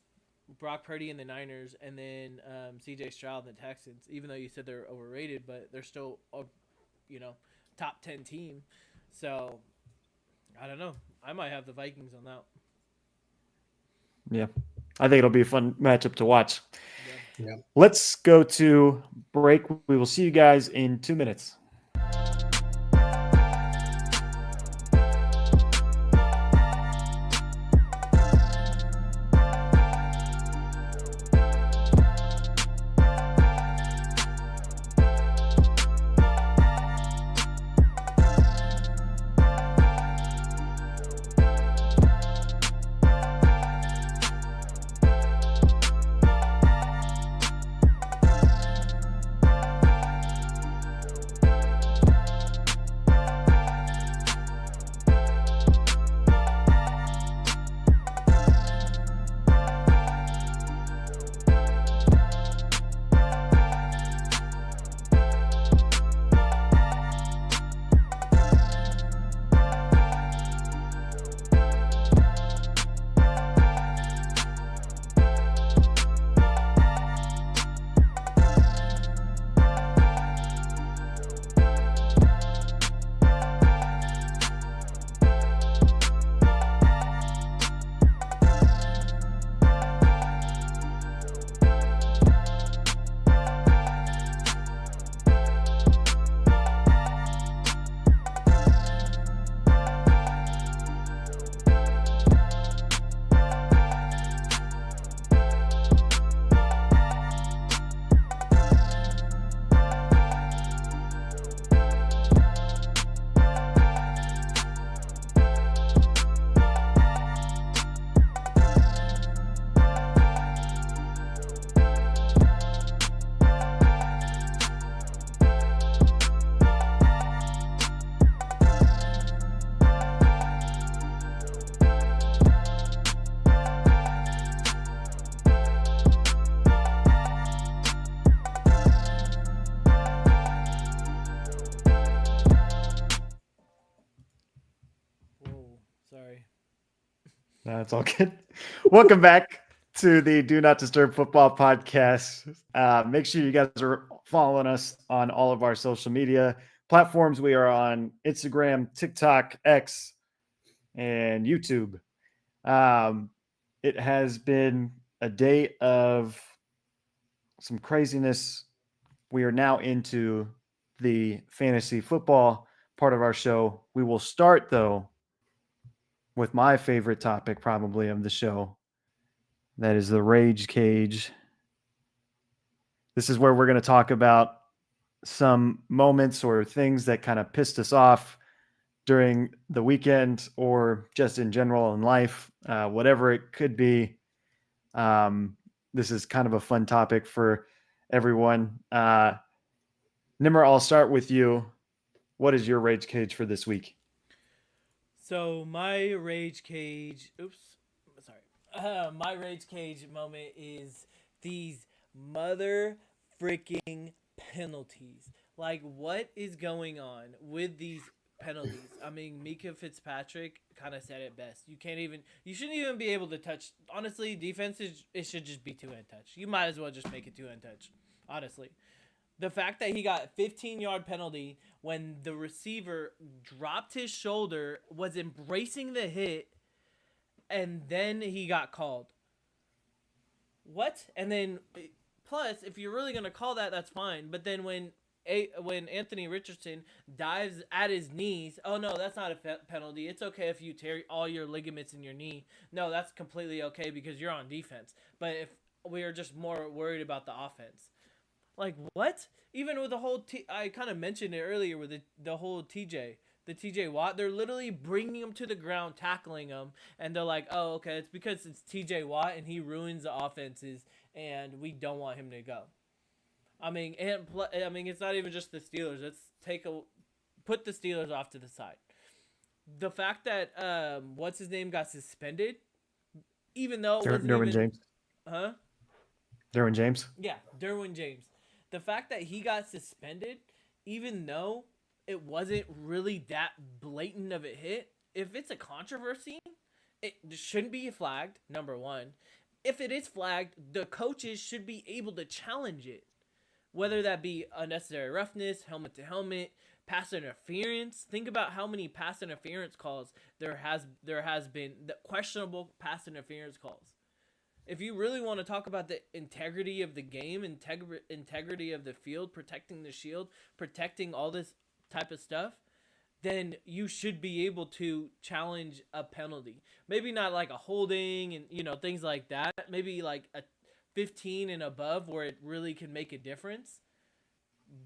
Brock Purdy and the Niners, and then C.J. Stroud and the Texans. Even though you said they're overrated, but they're still a top 10 team. So I don't know. I might have the Vikings on that. Yeah. I think it'll be a fun matchup to watch. Yeah. Let's go to break. We will see you guys in 2 minutes. No, it's all good. Welcome back to the Do Not Disturb Football Podcast. Make sure you guys are following us on all of our social media platforms. We are on Instagram, TikTok, X, and YouTube. It has been a day of some craziness. We are now into the fantasy football part of our show. We will start, though, with my favorite topic, probably, of the show. That is the Rage Cage. This is where we're going to talk about some moments or things that kind of pissed us off during the weekend or just in general in life, whatever it could be. This is kind of a fun topic for everyone. Nimmer, I'll start with you. What is your Rage Cage for this week? So my rage cage. Oops, sorry. My rage cage moment is these mother freaking penalties. Like, what is going on with these penalties? I mean, Mika Fitzpatrick kind of said it best. You can't even. You shouldn't even be able to touch. Honestly, defenses, it should just be two-hand touch. You might as well just make it two-hand touch. Honestly. The fact that he got 15-yard penalty when the receiver dropped his shoulder, was embracing the hit, and then he got called. What? And then, plus, if you're really going to call that, that's fine. But then when Anthony Richardson dives at his knees, oh no, that's not a penalty. It's okay if you tear all your ligaments in your knee. No, that's completely okay because you're on defense. But if we are just more worried about the offense. Like, what? Even with the whole I kind of mentioned it earlier with the whole the TJ Watt, they're literally bringing him to the ground, tackling him, and they're like, oh, okay, it's because it's TJ Watt and he ruins the offenses, and we don't want him to go. I mean, it's not even just the Steelers. Let's put the Steelers off to the side. The fact that what's his name got suspended, even though it wasn't Derwin James. Huh? Derwin James. Yeah, Derwin James. The fact that he got suspended, even though it wasn't really that blatant of a hit, if it's a controversy, it shouldn't be flagged, number one. If it is flagged, the coaches should be able to challenge it. Whether that be unnecessary roughness, helmet to helmet, pass interference. Think about how many pass interference calls there has been, the questionable pass interference calls. If you really want to talk about the integrity of the game, integrity of the field, protecting the shield, protecting all this type of stuff, then you should be able to challenge a penalty. Maybe not like a holding and things like that. Maybe like a 15 and above where it really can make a difference.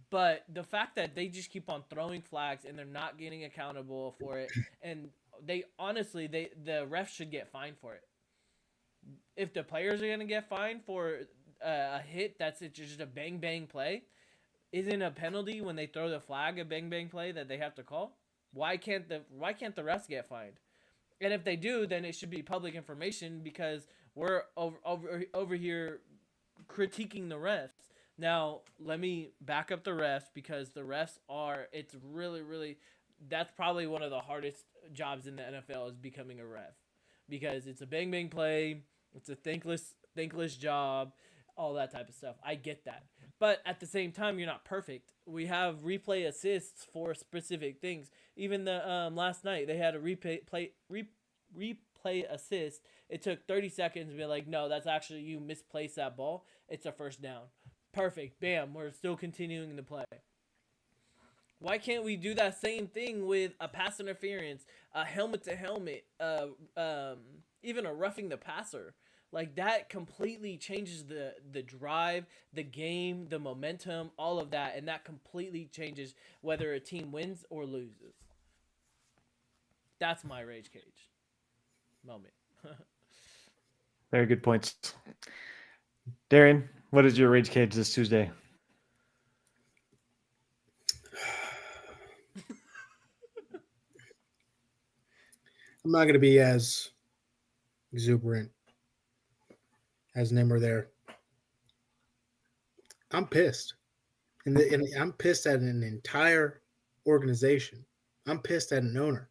But the fact that they just keep on throwing flags and they're not getting accountable for it, and the refs should get fined for it. If the players are going to get fined for a hit that's just a bang-bang play, isn't a penalty when they throw the flag a bang-bang play that they have to call? Why can't the refs get fined? And if they do, then it should be public information because we're over here critiquing the refs. Now, let me back up the refs because the refs it's really, really, that's probably one of the hardest jobs in the NFL is becoming a ref because it's a bang-bang play. It's a thankless job, all that type of stuff. I get that. But at the same time, you're not perfect. We have replay assists for specific things. Even the last night, they had a replay assist. It took 30 seconds to be like, no, that's actually you misplaced that ball. It's a first down. Perfect. Bam. We're still continuing the play. Why can't we do that same thing with a pass interference, a helmet to helmet, even a roughing the passer? Like that completely changes the drive, the game, the momentum, all of that, and that completely changes whether a team wins or loses. That's my rage cage moment. Very good points. Darian, what is your rage cage this Tuesday? I'm not going to be as exuberant as Nimmer there. I'm pissed. And I'm pissed at an entire organization. I'm pissed at an owner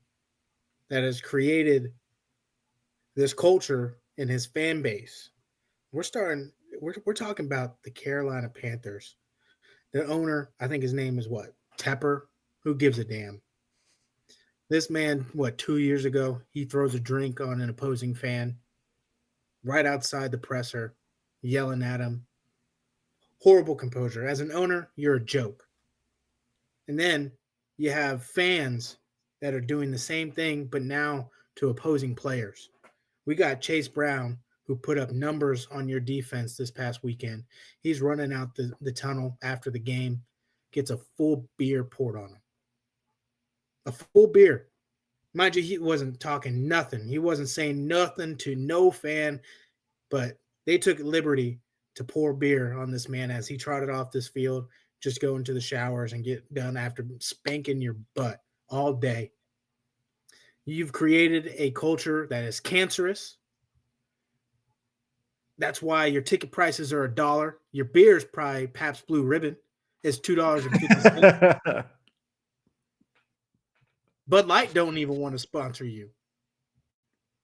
that has created this culture in his fan base. We're talking about the Carolina Panthers. The owner, I think his name is what? Tepper. Who gives a damn? This man, 2 years ago, he throws a drink on an opposing fan right outside the presser, yelling at him. Horrible composure. As an owner, you're a joke. And then you have fans that are doing the same thing, but now to opposing players. We got Chase Brown, who put up numbers on your defense this past weekend. He's running out the tunnel after the game, gets a full beer poured on him. A full beer. Mind you, he wasn't talking nothing. He wasn't saying nothing to no fan, but they took liberty to pour beer on this man as he trotted off this field, just go into the showers and get done after spanking your butt all day. You've created a culture that is cancerous. That's why your ticket prices are $1. Your beer is probably Pabst Blue Ribbon. It's $2.50. Bud Light don't even want to sponsor you.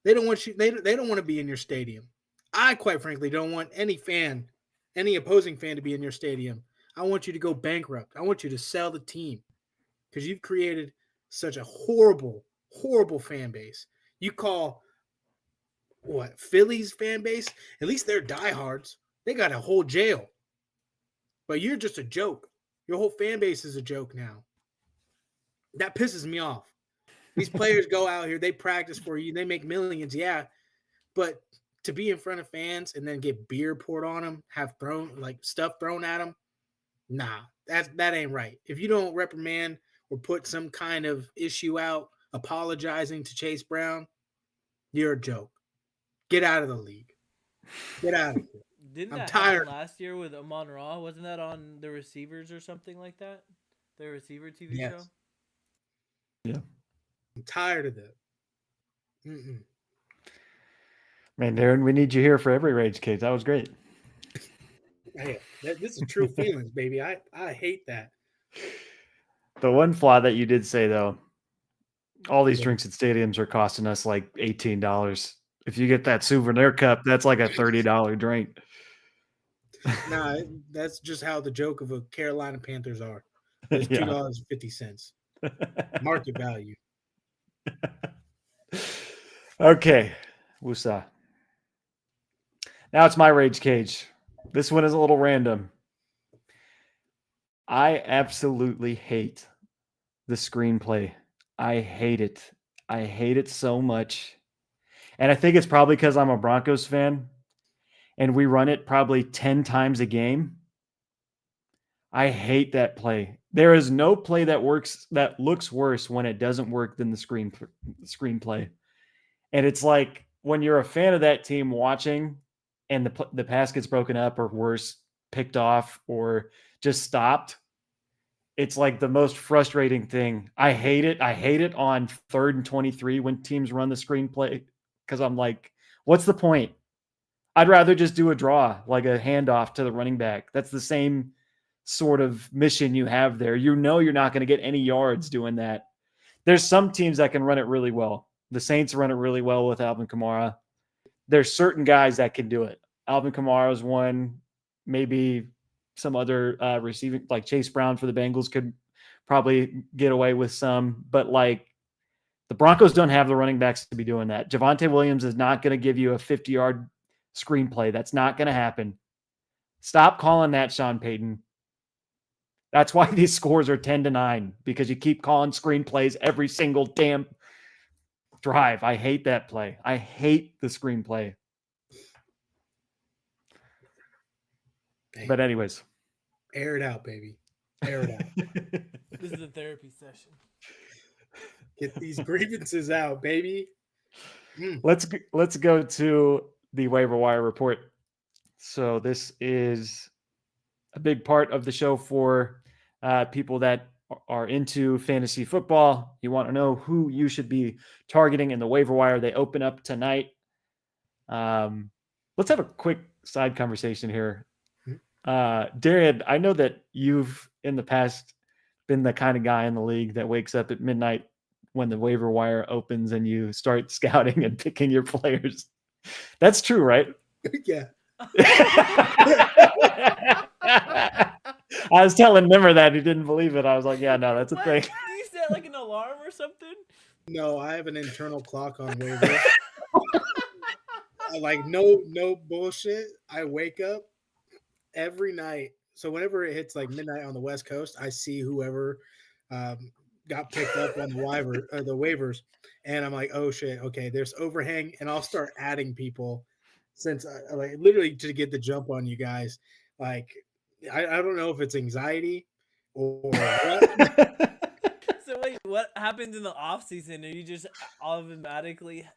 They don't want you. They don't want to be in your stadium. I quite frankly don't want any opposing fan to be in your stadium. I want you to go bankrupt. I want you to sell the team because you've created such a horrible, horrible fan base. You call Phillies fan base? At least they're diehards. They got a whole jail. But you're just a joke. Your whole fan base is a joke now. That pisses me off. These players go out here, they practice for you, they make millions, yeah. But to be in front of fans and then get beer poured on them, have stuff thrown at them, nah, that ain't right. If you don't reprimand or put some kind of issue out apologizing to Chase Brown, you're a joke. Get out of the league. Get out of here. Didn't I'm that tired. happen last year with Amon Ra? Wasn't that on The Receivers or something like that? The Receiver TV Yes. show? Yeah. I'm tired of that. Man, Darren, we need you here for every Rage Cage. That was great. Hey, this is true feelings, baby. I hate that. The one flaw that you did say, though, all these drinks at stadiums are costing us like $18. If you get that souvenir cup, that's like a $30 drink. Nah, that's just how the joke of a Carolina Panthers are. It's Yeah. $2.50. Market value. Okay, Wusa. Now it's my Rage Cage. This one is a little random. I absolutely hate the screenplay. I hate it. I hate it so much. And I think it's probably because I'm a Broncos fan and we run it probably 10 times a game. I hate that play. There is no play that looks worse when it doesn't work than the screenplay. And it's like when you're a fan of that team watching and the pass gets broken up or worse, picked off or just stopped, it's like the most frustrating thing. I hate it. I hate it on 3rd and 23 when teams run the screenplay because I'm like, what's the point? I'd rather just do a draw, like a handoff to the running back. That's the same sort of mission you have there. You know you're not going to get any yards doing that. There's some teams that can run it really well. The Saints run it really well with Alvin Kamara. There's certain guys that can do it. Alvin Kamara is one. Maybe some other receiving, like Chase Brown for the Bengals, could probably get away with some. But like the Broncos don't have the running backs to be doing that. Javonte Williams is not going to give you a 50-yard screenplay. That's not going to happen. Stop calling that, Sean Payton. That's why these scores are 10-9, because you keep calling screenplays every single damn drive. I hate that play. I hate the screenplay. Dang. But anyways. Air it out, baby. Air it out. This is a therapy session. Get these grievances out, baby. Let's go to the waiver wire report. So this is a big part of the show for people that are into fantasy football. You want to know who you should be targeting in the waiver wire. They open up tonight. Let's have a quick side conversation here. Darian, I know that you've in the past been the kind of guy in the league that wakes up at midnight when the waiver wire opens and you start scouting and picking your players. That's true, right? Yeah. I was telling Nimmer that he didn't believe it. I was like, yeah, no, that's a What? thing. Do you set like an alarm or something? No, I have an internal clock on waiver. Like no bullshit. I wake up every night. So whenever it hits like midnight on the West Coast, I see whoever got picked up on the waivers, and I'm like, oh shit, okay, there's overhang, and I'll start adding people since I like literally to get the jump on you guys. Like I don't know if it's anxiety or what. So wait, what happens in the off season? Are you just automatically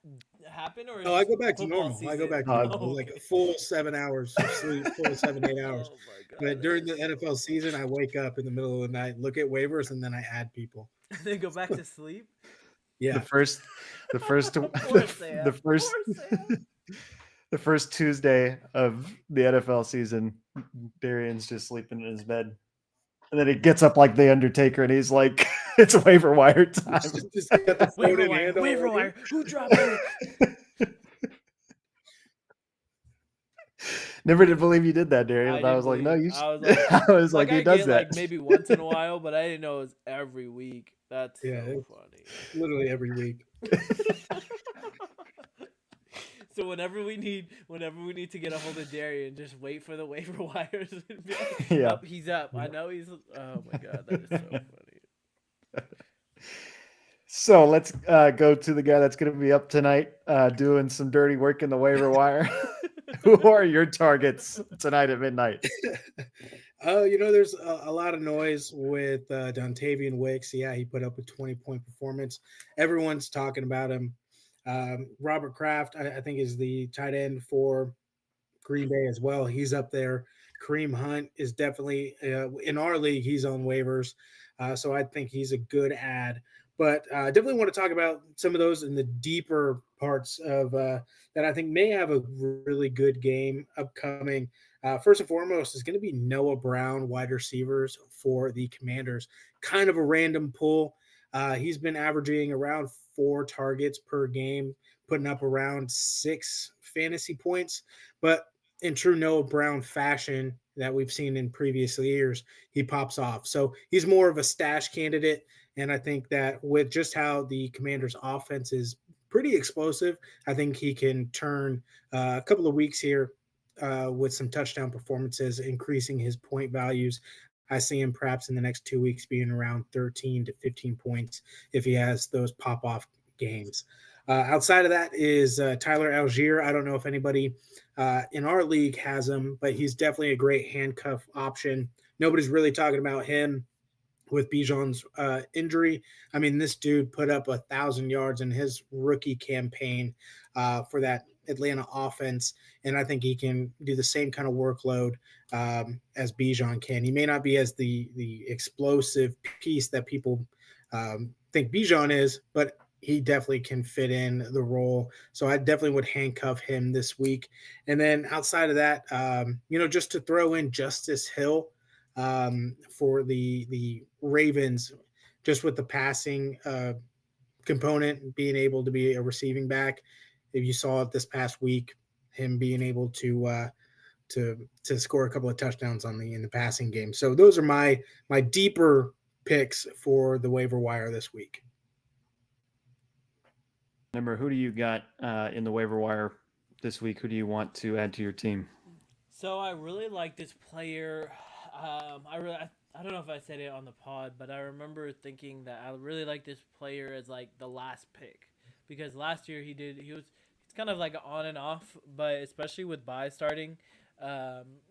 happen, or is No, I this go back to football normal. I go season? back to normal, like Okay. full 7 hours of sleep, full 7 8 hours. Oh my god! But during the that is NFL season, I wake up in the middle of the night, look at waivers, and then I add people. so- Then go back to sleep. the Yeah, first Poor Sam. the first Poor Sam. the first Tuesday of the NFL season, Darian's just sleeping in his bed. And then he gets up like the Undertaker and he's like, it's waiver wire time. just got the phone Waiver in wire. hand Waiver already. wire. Who dropped it? Never did believe you did that, Darian. But I didn't was like, no, believe- you. I was like, I was like, I he does get that. like maybe once in a while, but I didn't know it was every week. That's Yeah, so it's- funny. Literally every week. So whenever we need to get a hold of Darian, just wait for the waiver wires. And be like, Yeah. "Up, he's up. I know he's. Oh my god, that is so funny. So let's go to the guy that's going to be up tonight doing some dirty work in the waiver wire. Who are your targets tonight at midnight? There's a lot of noise with Dontavian Wicks. Yeah, he put up a 20-point performance. Everyone's talking about him. Robert Kraft, I think, is the tight end for Green Bay as well. He's up there. Kareem Hunt is definitely in our league. He's on waivers, so I think he's a good add. But I definitely want to talk about some of those in the deeper parts of that I think may have a really good game upcoming. First and foremost is going to be Noah Brown, wide receivers for the Commanders. Kind of a random pull. He's been averaging around 4 targets per game, putting up around 6 fantasy points. But in true Noah Brown fashion that we've seen in previous years, he pops off. So he's more of a stash candidate. And I think that with just how the Commanders' offense is pretty explosive, I think he can turn a couple of weeks here with some touchdown performances, increasing his point values. I see him perhaps in the next 2 weeks being around 13 to 15 points if he has those pop-off games. Outside of that is Tyler Algier. I don't know if anybody in our league has him, but he's definitely a great handcuff option. Nobody's really talking about him with Bijan's injury. I mean, this dude put up 1,000 yards in his rookie campaign for that Atlanta offense, and I think he can do the same kind of workload as Bijan can. He may not be as the explosive piece that people think Bijan is, but he definitely can fit in the role. So I definitely would handcuff him this week. And then outside of that, just to throw in Justice Hill for the Ravens, just with the passing component, being able to be a receiving back. If you saw it this past week, him being able to score a couple of touchdowns in the passing game. So those are my deeper picks for the waiver wire this week. Remember, who do you got in the waiver wire this week? Who do you want to add to your team? So I really like this player. I don't know if I said it on the pod, but I remember thinking that I really like this player as like the last pick, because last year it's kind of like on and off, but especially with bye starting,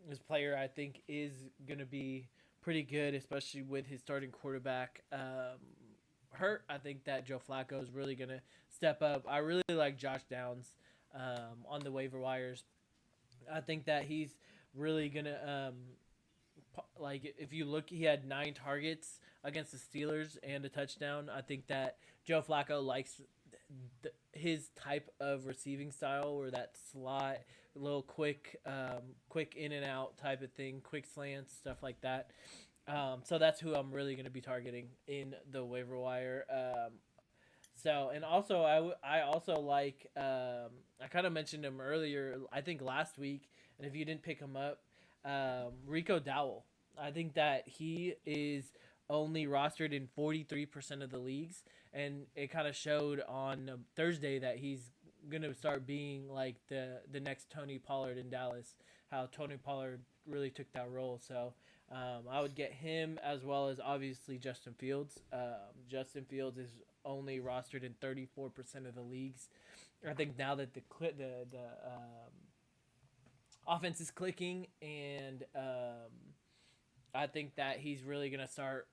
this player I think is gonna be pretty good, especially with his starting quarterback hurt. I think that Joe Flacco is really gonna step up. I really like Josh Downs on the waiver wires. I think that he's really gonna like, if you look, he had 9 targets against the Steelers and a touchdown. I think that Joe Flacco likes his type of receiving style, or that slot, little quick in and out type of thing, quick slants, stuff like that. So that's who I'm really going to be targeting in the waiver wire. So, and also I also like I kind of mentioned him earlier. I think last week, and if you didn't pick him up, Rico Dowell. I think that he is only rostered in 43% of the leagues, and it kind of showed on Thursday that he's gonna start being like the next Tony Pollard in Dallas. How Tony Pollard really took that role. So I would get him as well as obviously Justin Fields. Justin Fields is only rostered in 34% of the leagues. I think now that the offense is clicking, and I think that he's really gonna start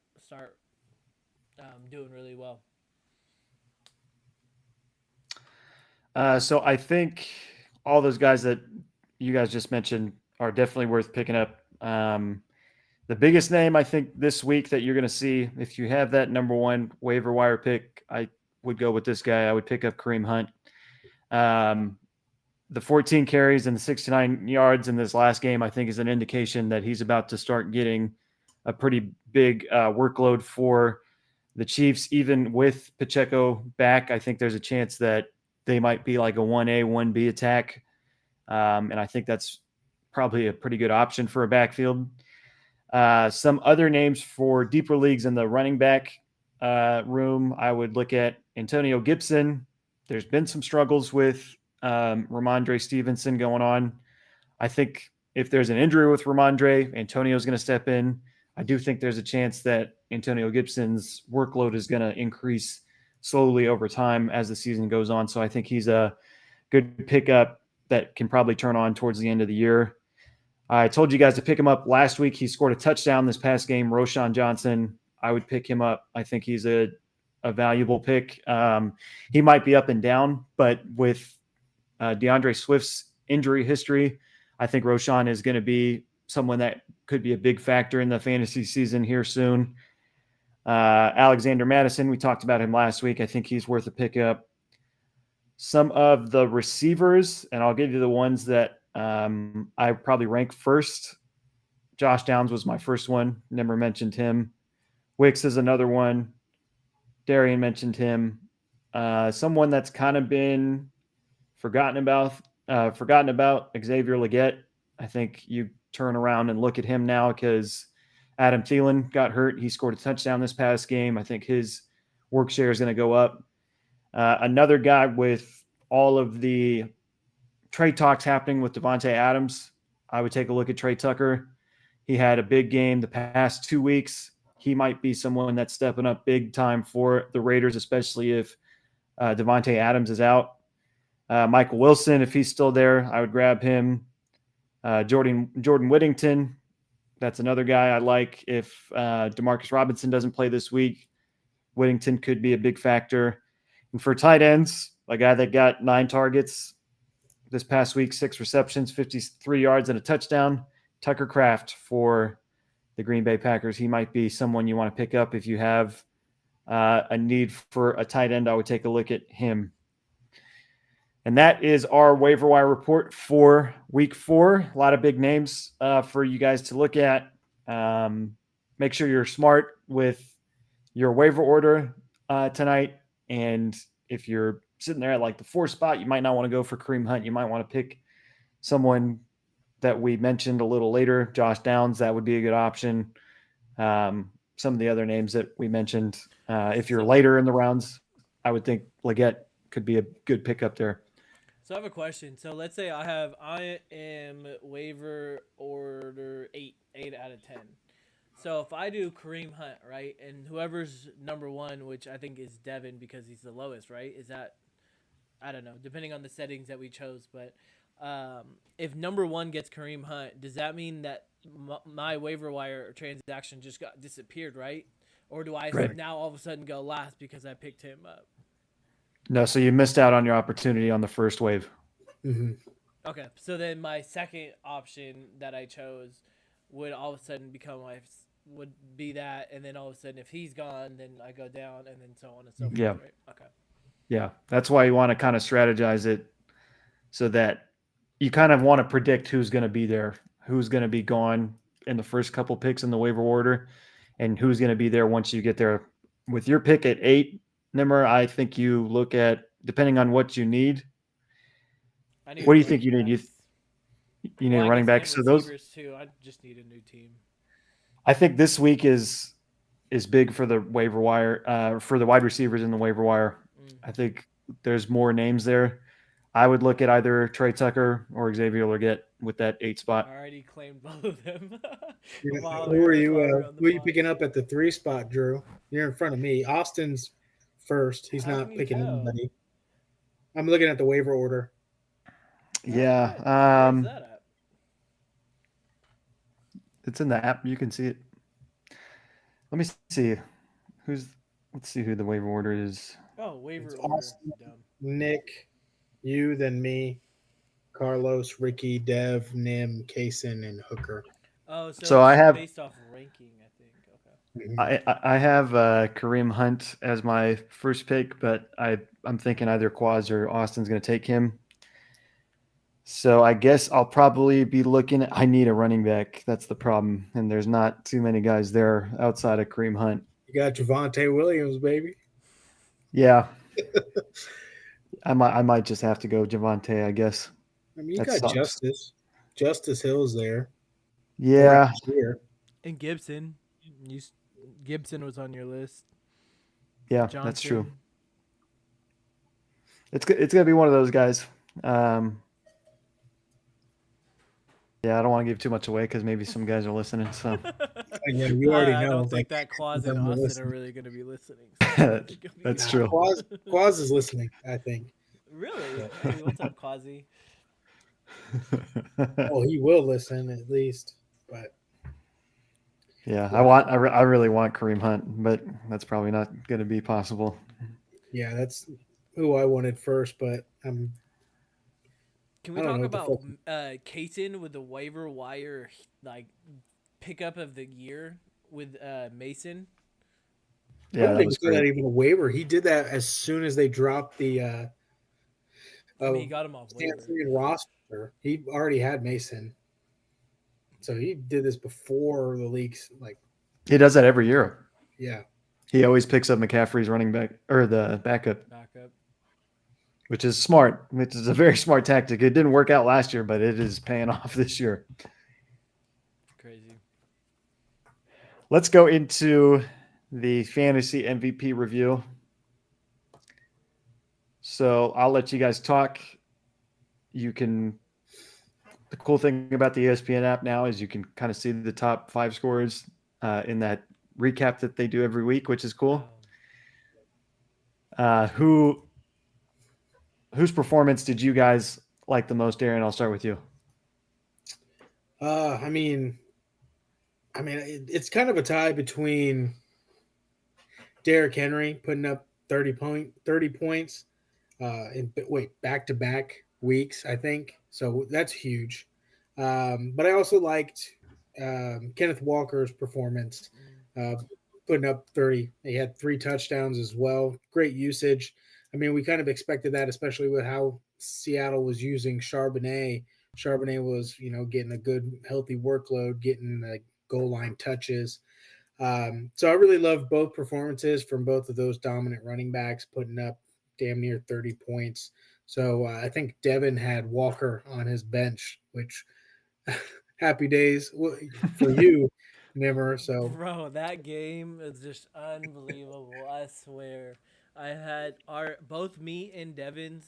doing really well. So I think all those guys that you guys just mentioned are definitely worth picking up. The biggest name I think this week that you're going to see, if you have that number one waiver wire pick, I would go with this guy. I would pick up Kareem Hunt. The 14 carries and the 69 yards in this last game, I think, is an indication that he's about to start getting a pretty big workload for the Chiefs. Even with Pacheco back, I think there's a chance that they might be like a 1A, 1B attack. And I think that's probably a pretty good option for a backfield. Some other names for deeper leagues in the running back room, I would look at Antonio Gibson. There's been some struggles with Ramondre Stevenson going on. I think if there's an injury with Ramondre, Antonio's going to step in. I do think there's a chance that Antonio Gibson's workload is going to increase slowly over time as the season goes on. So I think he's a good pickup that can probably turn on towards the end of the year. I told you guys to pick him up last week. He scored a touchdown this past game. Roschon Johnson, I would pick him up. I think he's a valuable pick. He might be up and down, but with DeAndre Swift's injury history, I think Roschon is going to be someone that could be a big factor in the fantasy season here soon. Alexander Madison, we talked about him last week. I think he's worth a pickup. Some of the receivers, and I'll give you the ones that I probably rank first. Josh Downs was my first one. Never mentioned him. Wicks is another one. Darian mentioned him. Someone that's kind of been forgotten about, Xavier Legette. I think you turn around and look at him now because Adam Thielen got hurt. He scored a touchdown this past game. I think his work share is going to go up. Another guy with all of the trade talks happening with Devontae Adams, I would take a look at Trey Tucker. He had a big game the past 2 weeks. He might be someone that's stepping up big time for the Raiders, especially if Devontae Adams is out. Michael Wilson, if he's still there, I would grab him. Jordan Whittington, that's another guy I like. If Demarcus Robinson doesn't play this week, Whittington could be a big factor. And for tight ends, a guy that got 9 targets this past week, 6 receptions, 53 yards, and a touchdown, Tucker Kraft for the Green Bay Packers. He might be someone you want to pick up if you have a need for a tight end. I would take a look at him. And that is our waiver wire report for week 4. A lot of big names for you guys to look at. Make sure you're smart with your waiver order tonight. And if you're sitting there at like the 4 spot, you might not want to go for Kareem Hunt. You might want to pick someone that we mentioned a little later, Josh Downs. That would be a good option. Some of the other names that we mentioned, if you're later in the rounds, I would think Legette could be a good pickup there. So I have a question. So let's say I am waiver order 8 out of 10. So if I do Kareem Hunt, right, and whoever's number 1, which I think is Devin because he's the lowest, right? Is that, I don't know, depending on the settings that we chose. But if number 1 gets Kareem Hunt, does that mean that my waiver wire transaction just got disappeared, right? Or do I now all of a sudden go last because I picked him up? No, so you missed out on your opportunity on the first wave. Mm-hmm. Okay, so then my second option that I chose would all of a sudden would be that, and then all of a sudden if he's gone, then I go down, and then so on and so forth. Yeah. Right? Okay. Yeah, that's why you want to kind of strategize it so that you kind of want to predict who's going to be there, who's going to be gone in the first couple picks in the waiver order, and who's going to be there once you get there. With your pick at 8, Nimmer, I think you look at, depending on what you need. I need What do you think running you need? backs. You need Well, a I running guess back. and So those, receivers too. I just need a new team. I think this week is big for the waiver wire, for the wide receivers in the waiver wire. Mm. I think there's more names there. I would look at either Trey Tucker or Xavier Legette with that 8 I spot. already claimed both of them. Yeah, while who are you? while we were on the Who are you pod. picking up at the 3 spot, Drew? You're in front of me. Austin's first. He's How can not you picking tell? anybody. I'm looking at the waiver order. Yeah, Where's that at? it's in the app. You can see it. Let me see who's. Let's see who the waiver order is. Oh, waiver It's order. Austin, Dumb. Nick, you, then me, Carlos, Ricky, Dev, Nim, Kaysen, and Hooker. Oh, so, So it's I have based off ranking, I think. Okay. Mhm. I have Kareem Hunt as my first pick, but I'm thinking either Quaz or Austin's going to take him. So I guess I'll probably be looking at. I need a running back. That's the problem, and there's not too many guys there outside of Kareem Hunt. You got Javante Williams, baby. Yeah, I might just have to go Javante. I guess I mean, you that got sucks. Justice. Justice Hill's there. Yeah, Here. And Gibson. Gibson was on your list. yeah, Johnson. that's true. It's gonna be one of those guys. Yeah, I don't want to give too much away because maybe some guys are listening. So Yeah, you already I know. don't think like, that Quaz and them will Austin listen. are really going to be listening. So I don't think it'll be That's good. true. Quaz is listening, I think. Really? Hey, what's up, Quasi? Well, he will listen at least. But Yeah, I really want Kareem Hunt, but that's probably not going to be possible. yeah, that's who I wanted first. But Can we I don't talk know what the about fuck- Kaysen with the waiver wire like pickup of the year with Mason? I Yeah, don't that even was call that great. even a waiver. He did that as soon as they dropped the I mean, he got him off waiver. Stanford roster. He already had Mason, so he did this before the leaks. Like, He does that every year. yeah, He always picks up McCaffrey's running back or the backup, Backup. which is smart. Which is a very smart tactic. It didn't work out last year, but it is paying off this year. Crazy. Let's go into the fantasy MVP review. So I'll let you guys talk. You can. The cool thing about the ESPN app now is you can kind of see the top 5 scorers in that recap that they do every week, which is cool. Whose performance did you guys like the most, Darren? I'll start with you. I mean, it's kind of a tie between Derrick Henry putting up 30 points in back to back weeks, I think. So that's huge. But I also liked Kenneth Walker's performance, putting up 30. He had 3 touchdowns as well. Great usage. I mean, we kind of expected that, especially with how Seattle was using Charbonnet. Charbonnet was, getting a good, healthy workload, getting the goal line touches. So I really love both performances from both of those dominant running backs, putting up damn near 30 points. So I think Devin had Walker on his bench, which happy days for you, Nimmer. So Bro, that game is just unbelievable. I swear. I had both me and Devin's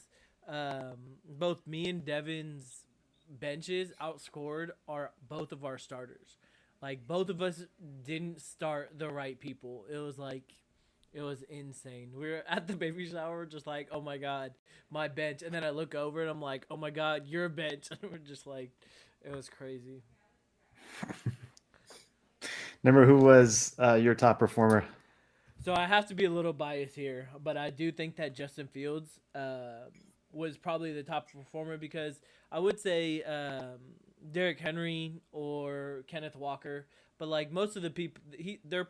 benches outscored both of our starters. Like both of us didn't start the right people. It was insane. We were at the baby shower just like, "Oh my god, my bench." And then I look over and I'm like, "Oh my god, your bench." And we're just like, it was crazy. Remember who was your top performer? So I have to be a little biased here, but I do think that Justin Fields was probably the top performer because I would say Derrick Henry or Kenneth Walker, but like most of the people, they're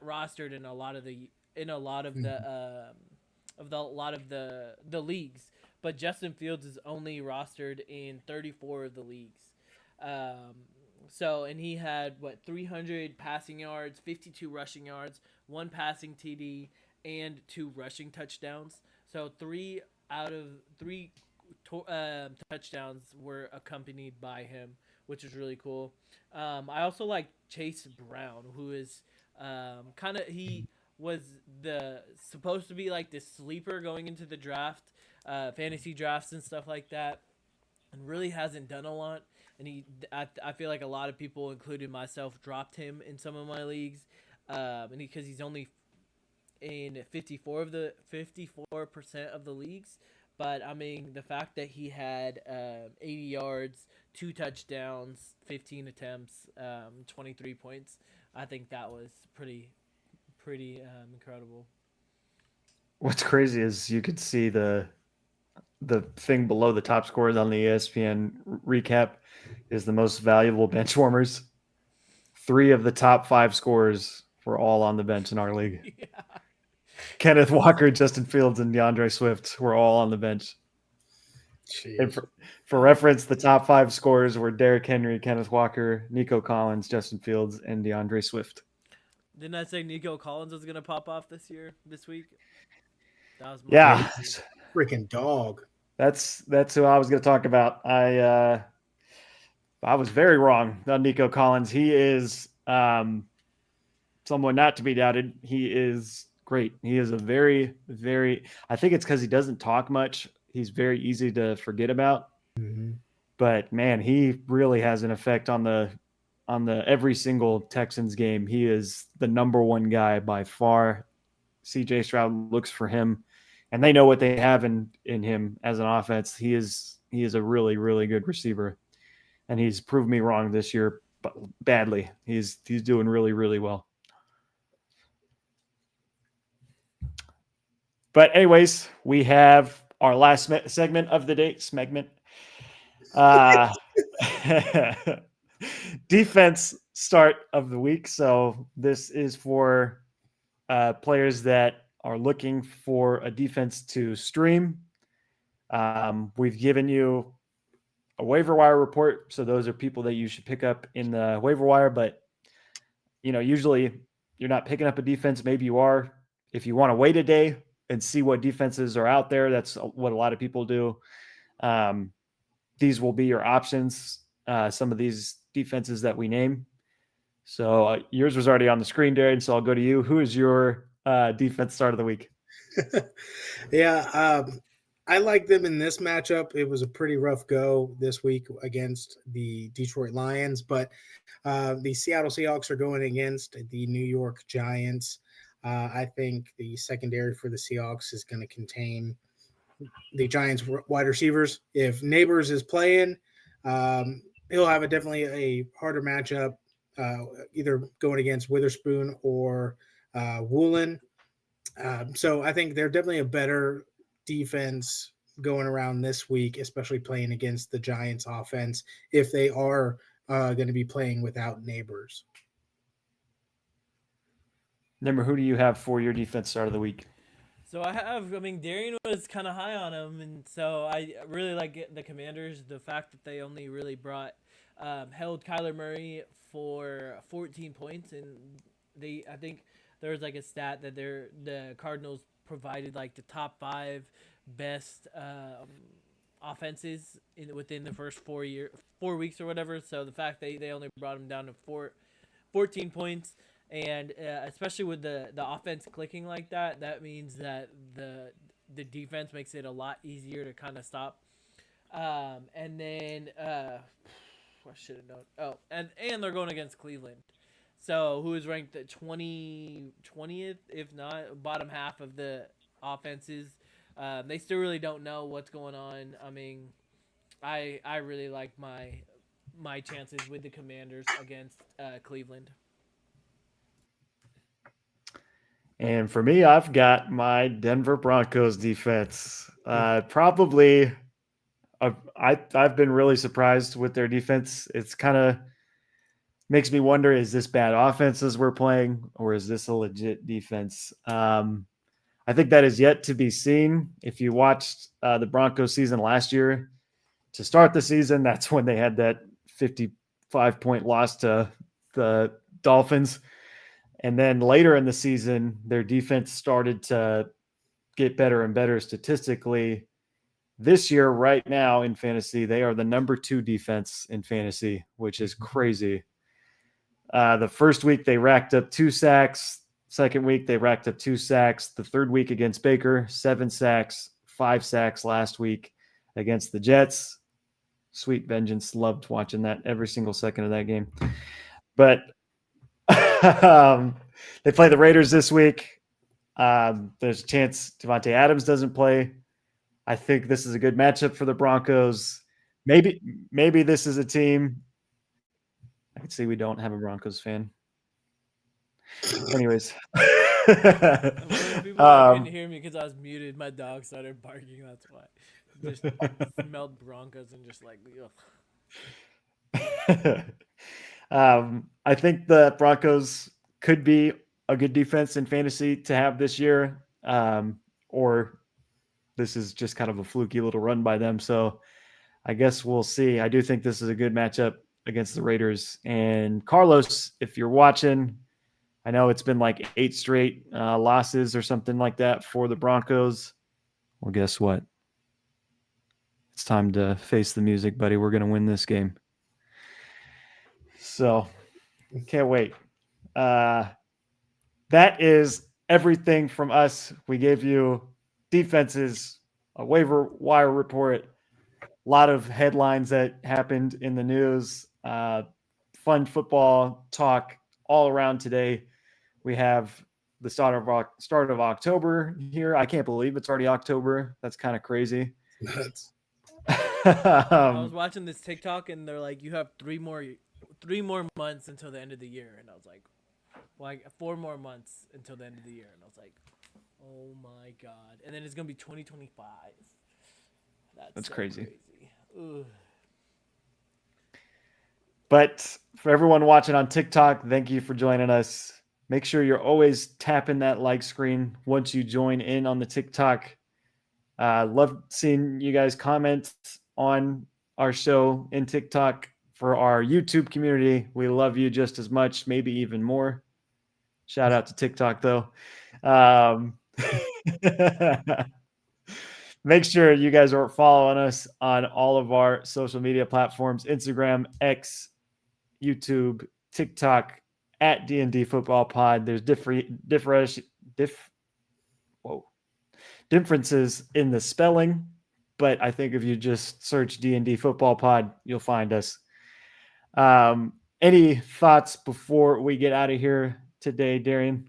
rostered in a lot of the leagues, but Justin Fields is only rostered in 34 of the leagues. And he had 300 passing yards, 52 rushing yards, 1 passing TD, and 2 rushing touchdowns. So 3 out of 3 touchdowns were accompanied by him, which is really cool. I also like Chase Brown, who is he was the supposed to be like this sleeper going into the draft, fantasy drafts and stuff like that, and really hasn't done a lot. And I feel like a lot of people, including myself, dropped him in some of my leagues, and because he's only in 54% of the leagues. But I mean, the fact that he had 80 yards, 2 touchdowns, 15 attempts, 23 points, I think that was pretty incredible. What's crazy is you could see the thing below the top scores on the ESPN recap is the most valuable bench warmers. 3 of the top 5 scorers were all on the bench in our league. Yeah. Kenneth Walker, Justin Fields, and DeAndre Swift were all on the bench. And for reference, the top 5 scorers were Derrick Henry, Kenneth Walker, Nico Collins, Justin Fields, and DeAndre Swift. Didn't I say Nico Collins was gonna pop off this week? That was freaking dog. That's who I was going to talk about. I was very wrong on Nico Collins. He is someone not to be doubted. He is great. He is a very, very. I think it's because he doesn't talk much. He's very easy to forget about. Mm-hmm. But man, he really has an effect on the every single Texans game. He is the number 1 guy by far. CJ Stroud looks for him, and they know what they have in him as an offense. He is a really, really good receiver, and he's proved me wrong this year, but badly. He's doing really, really well. But anyways, we have our last segment of the day. Defense start of the week. So this is for players that are looking for a defense to stream. We've given you a waiver wire report. So those are people that you should pick up in the waiver wire, but usually you're not picking up a defense. Maybe you are. If you want to wait a day and see what defenses are out there, that's what a lot of people do. These will be your options. Some of these defenses that we name. So yours was already on the screen, Darren. So I'll go to you. Who is your defense start of the week? Yeah, I like them in this matchup. It was a pretty rough go this week against the Detroit Lions, but the Seattle Seahawks are going against the New York Giants. I think the secondary for the Seahawks is going to contain the Giants wide receivers. If Neighbors is playing, he'll have definitely a harder matchup, either going against Witherspoon or Woolen. So I think they're definitely a better defense going around this week, especially playing against the Giants offense if they are going to be playing without Neighbors. Number, who do you have for your defense start of the week? So Darian was kind of high on him, and so I really like the Commanders. The fact that they only really held Kyler Murray for 14 points, and I think there was like a stat that the Cardinals provided like the top 5 best offenses within the first 4 weeks or whatever. So the fact that they only brought him down to 14 points. And especially with the offense clicking like that, that means that the defense makes it a lot easier to kind of stop. And then I should have known. Oh, and they're going against Cleveland, so who is ranked at 20th, if not bottom half of the offenses. They still really don't know what's going on. I mean, I really like my chances with the Commanders against Cleveland. And for me, I've got my Denver Broncos defense. Probably, I've been really surprised with their defense. It's kind of makes me wonder, is this bad offenses we're playing, or is this a legit defense? I think that is yet to be seen. If you watched the Broncos season last year, to start the season, that's when they had that 55-point loss to the Dolphins. And then later in the season, their defense started to get better and better statistically. This year, right now in fantasy, they are the number 2 defense in fantasy, which is crazy. The first week, they racked up 2 sacks. Second week, they racked up 2 sacks. The third week against Baker, 7 sacks, 5 sacks last week against the Jets. Sweet vengeance. Loved watching that every single second of that game. But they play the Raiders this week. There's a chance Devontae Adams doesn't play. I think this is a good matchup for the Broncos. Maybe this is a team. I can see we don't have a Broncos fan. Anyways. People couldn't hear me because I was muted. My dog started barking. That's why. Just smelled Broncos and just like, I think the Broncos could be a good defense in fantasy to have this year, or this is just kind of a fluky little run by them. So I guess we'll see. I do think this is a good matchup against the Raiders. And Carlos, if you're watching, I know it's been like 8 straight losses or something like that for the Broncos. Well, guess what? It's time to face the music, buddy. We're going to win this game. So can't wait. That is everything from us. We gave you defenses, a waiver wire report, a lot of headlines that happened in the news, fun football talk all around today. We have the start of October here. I can't believe it's already October. That's kind of crazy. I was watching this TikTok and they're like, you have 3 more months until the end of the year, and I was like, well, 4 more months until the end of the year, and I was like, oh my god! And then it's gonna be 2025. That's so crazy. Ugh. But for everyone watching on TikTok, thank you for joining us. Make sure you're always tapping that like screen once you join in on the TikTok. Love seeing you guys comment on our show in TikTok. For our YouTube community, we love you just as much, maybe even more. Shout out to TikTok, though. Make sure you guys are following us on all of our social media platforms: Instagram, X, YouTube, TikTok, at D&D Football Pod. There's differences in the spelling, but I think if you just search D&D Football Pod, you'll find us. Any thoughts before we get out of here today, Darian?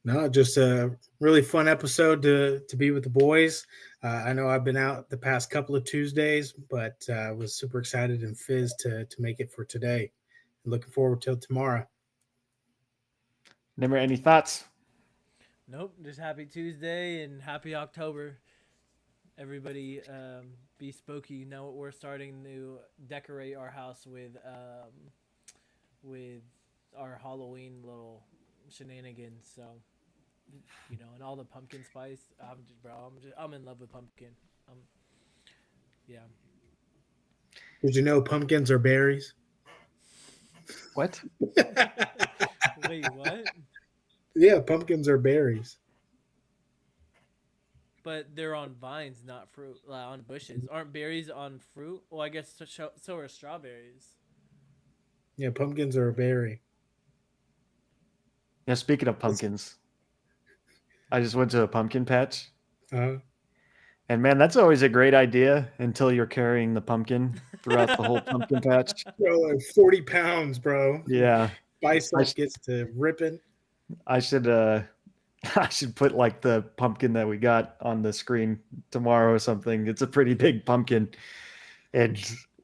No, just a really fun episode to be with the boys. I know I've been out the past couple of Tuesdays, but was super excited and fizzed to make it for today. Looking forward till tomorrow. Nimmer, any thoughts? Nope, just happy Tuesday and happy October. Everybody be spooky. Now we're starting to decorate our house with our Halloween little shenanigans. So, you know, and all the pumpkin spice. I'm in love with pumpkin. Yeah. Did you know pumpkins are berries? What? Wait, what? Yeah, pumpkins are berries. But they're on vines, not fruit. On bushes. Aren't berries on fruit? Well, I guess so are strawberries. Yeah, pumpkins are a berry. Yeah, speaking of pumpkins, I just went to a pumpkin patch. Uh-huh. And man, that's always a great idea until you're carrying the pumpkin throughout the whole pumpkin patch. Bro, like 40 pounds, bro. Yeah. Bicep gets to ripping. I should put like the pumpkin that we got on the screen tomorrow or something. It's a pretty big pumpkin. And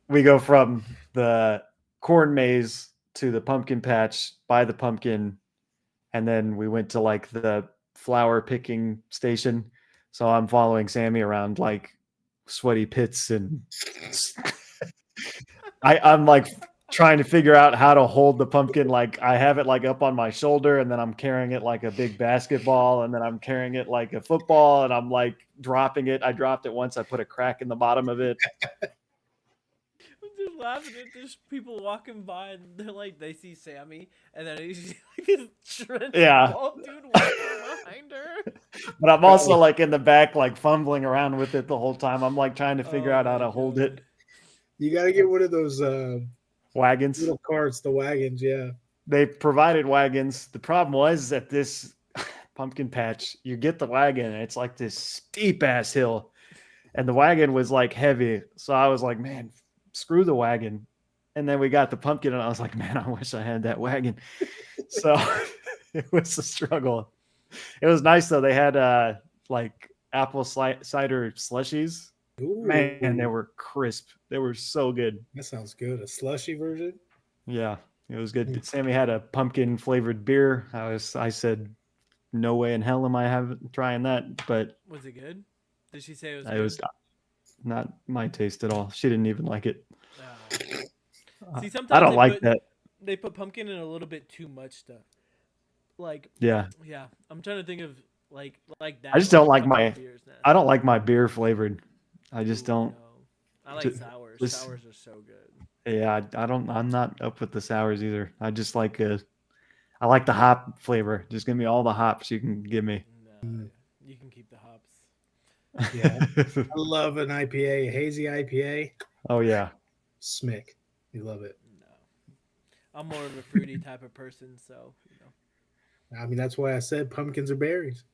we go from the corn maze to the pumpkin patch, buy the pumpkin, and then we went to like the flower picking station. So I'm following Sammy around like sweaty pits, and I'm like trying to figure out how to hold the pumpkin. Like I have it like up on my shoulder, and then I'm carrying it like a big basketball, and then I'm carrying it like a football, and I'm like dropping it. I dropped it once. I put a crack in the bottom of it. I'm just laughing at this people walking by and they're like, they see Sammy and then he's like this trench Yeah. bald dude walking behind her. But I'm also like in the back, like fumbling around with it the whole time. I'm like trying to figure out how my to hold God. it. You got to get one of those Wagons. little carts, the wagons. Yeah. They provided wagons. The problem was at this pumpkin patch, you get the wagon and it's like this steep ass hill. And the wagon was like heavy. So I was like, man, screw the wagon. And then we got the pumpkin and I was like, man, I wish I had that wagon. So it was a struggle. It was nice though. They had like apple cider slushies. Ooh, Man, they were crisp. They were so good. that sounds good. A slushy version. Yeah, it was good. Sammy had a pumpkin flavored beer. I said, no way in hell am I trying that. But Was it good? Did she say it was it good? was not my taste at all. She didn't even like it. See, sometimes I don't they like put- that. They put pumpkin in a little bit too much stuff. Like, Yeah, yeah, I'm trying to think of like that. I just don't like pumpkin my- beers now. I don't like my beer flavored. I just Ooh, don't. no. I like Ju- sours. just- Sours are so good. Yeah, I don't. I'm not up with the sours either. I just like I like the hop flavor. Just give me all the hops you can give me. No, you can keep the hops. Yeah. I love an IPA, a hazy IPA. Oh yeah. Smick. You love it. No, I'm more of a fruity type of person, so I mean, that's why I said pumpkins are berries.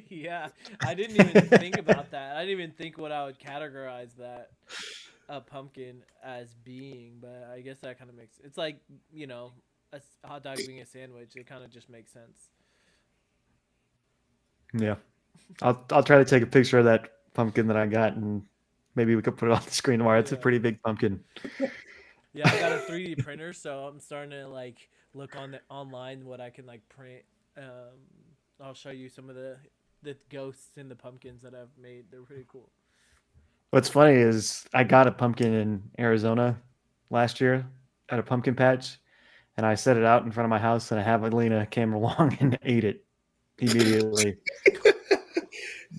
yeah, I didn't even think about that. I didn't even think what I would categorize that a pumpkin as being, but I guess that kind of makes it's like a hot dog being a sandwich. It kind of just makes sense. Yeah. I'll try to take a picture of that pumpkin that I got and maybe we could put it on the screen tomorrow. It's a Yeah. pretty big pumpkin. Yeah, I got a 3D printer, so I'm starting to like look online what I can like print. I'll show you some of the ghosts and the pumpkins that I've made. They're pretty cool. What's funny is I got a pumpkin in Arizona last year at a pumpkin patch and I set it out in front of my house and a javelina came along and ate it immediately.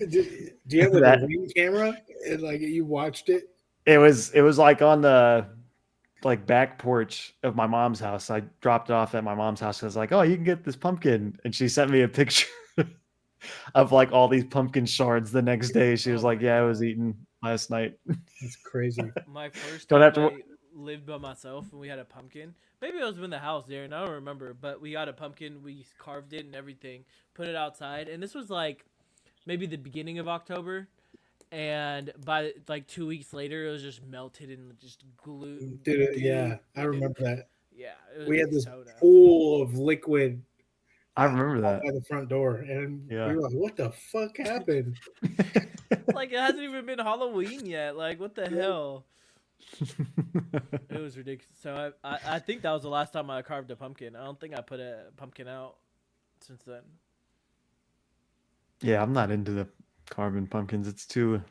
Do you have like That- a ring camera and like you watched it? It was like on the like back porch of my mom's house. I dropped it off at my mom's house. I was like, "Oh, you can get this pumpkin," and she sent me a picture of like all these pumpkin shards the next day. She was Oh like, my "Yeah, I was God. eating last night." That's crazy. My first Don't time have to I lived by myself and we had a pumpkin. Maybe it was in the house there, and I don't remember. But we got a pumpkin. We carved it and everything. Put it outside, and this was like maybe the beginning of October. And by like 2 weeks later, it was just melted and just glue. Dude, yeah, I remember that. Yeah, it was We had this soda. pool of liquid I remember that. by the front door, and Yeah. we were like, "What the fuck happened?" Like it hasn't even been Halloween yet. Like what the hell? It was ridiculous. So I think that was the last time I carved a pumpkin. I don't think I put a pumpkin out since then. Yeah, I'm not into the carving pumpkins. It's too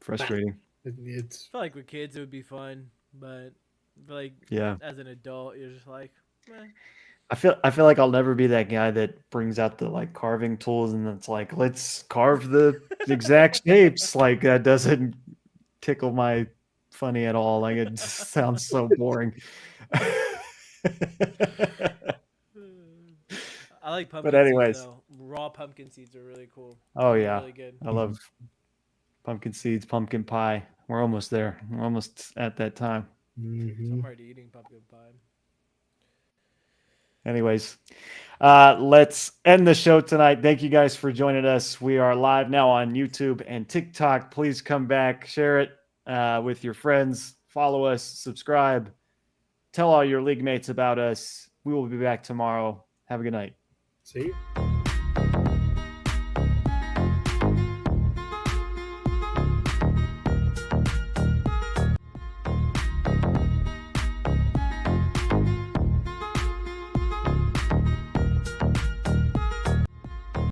frustrating. It's I feel like with kids it would be fun, but I feel like Yeah. as an adult you're just like, eh. I feel like I'll never be that guy that brings out the like carving tools and it's like, let's carve the exact shapes. Like that doesn't tickle my funny at all. Like it just sounds so boring. I like pumpkin anyways. seeds though. Raw pumpkin seeds are really cool. Oh They're yeah. really good. I love pumpkin seeds, pumpkin pie. We're almost there. We're almost at that time. mhm. I'm already eating pumpkin pie. Anyways, let's end the show tonight. Thank you guys for joining us. We are live now on YouTube and TikTok. Please come back, share it with your friends, follow us, subscribe, tell all your league mates about us. We will be back tomorrow. Have a good night. See you.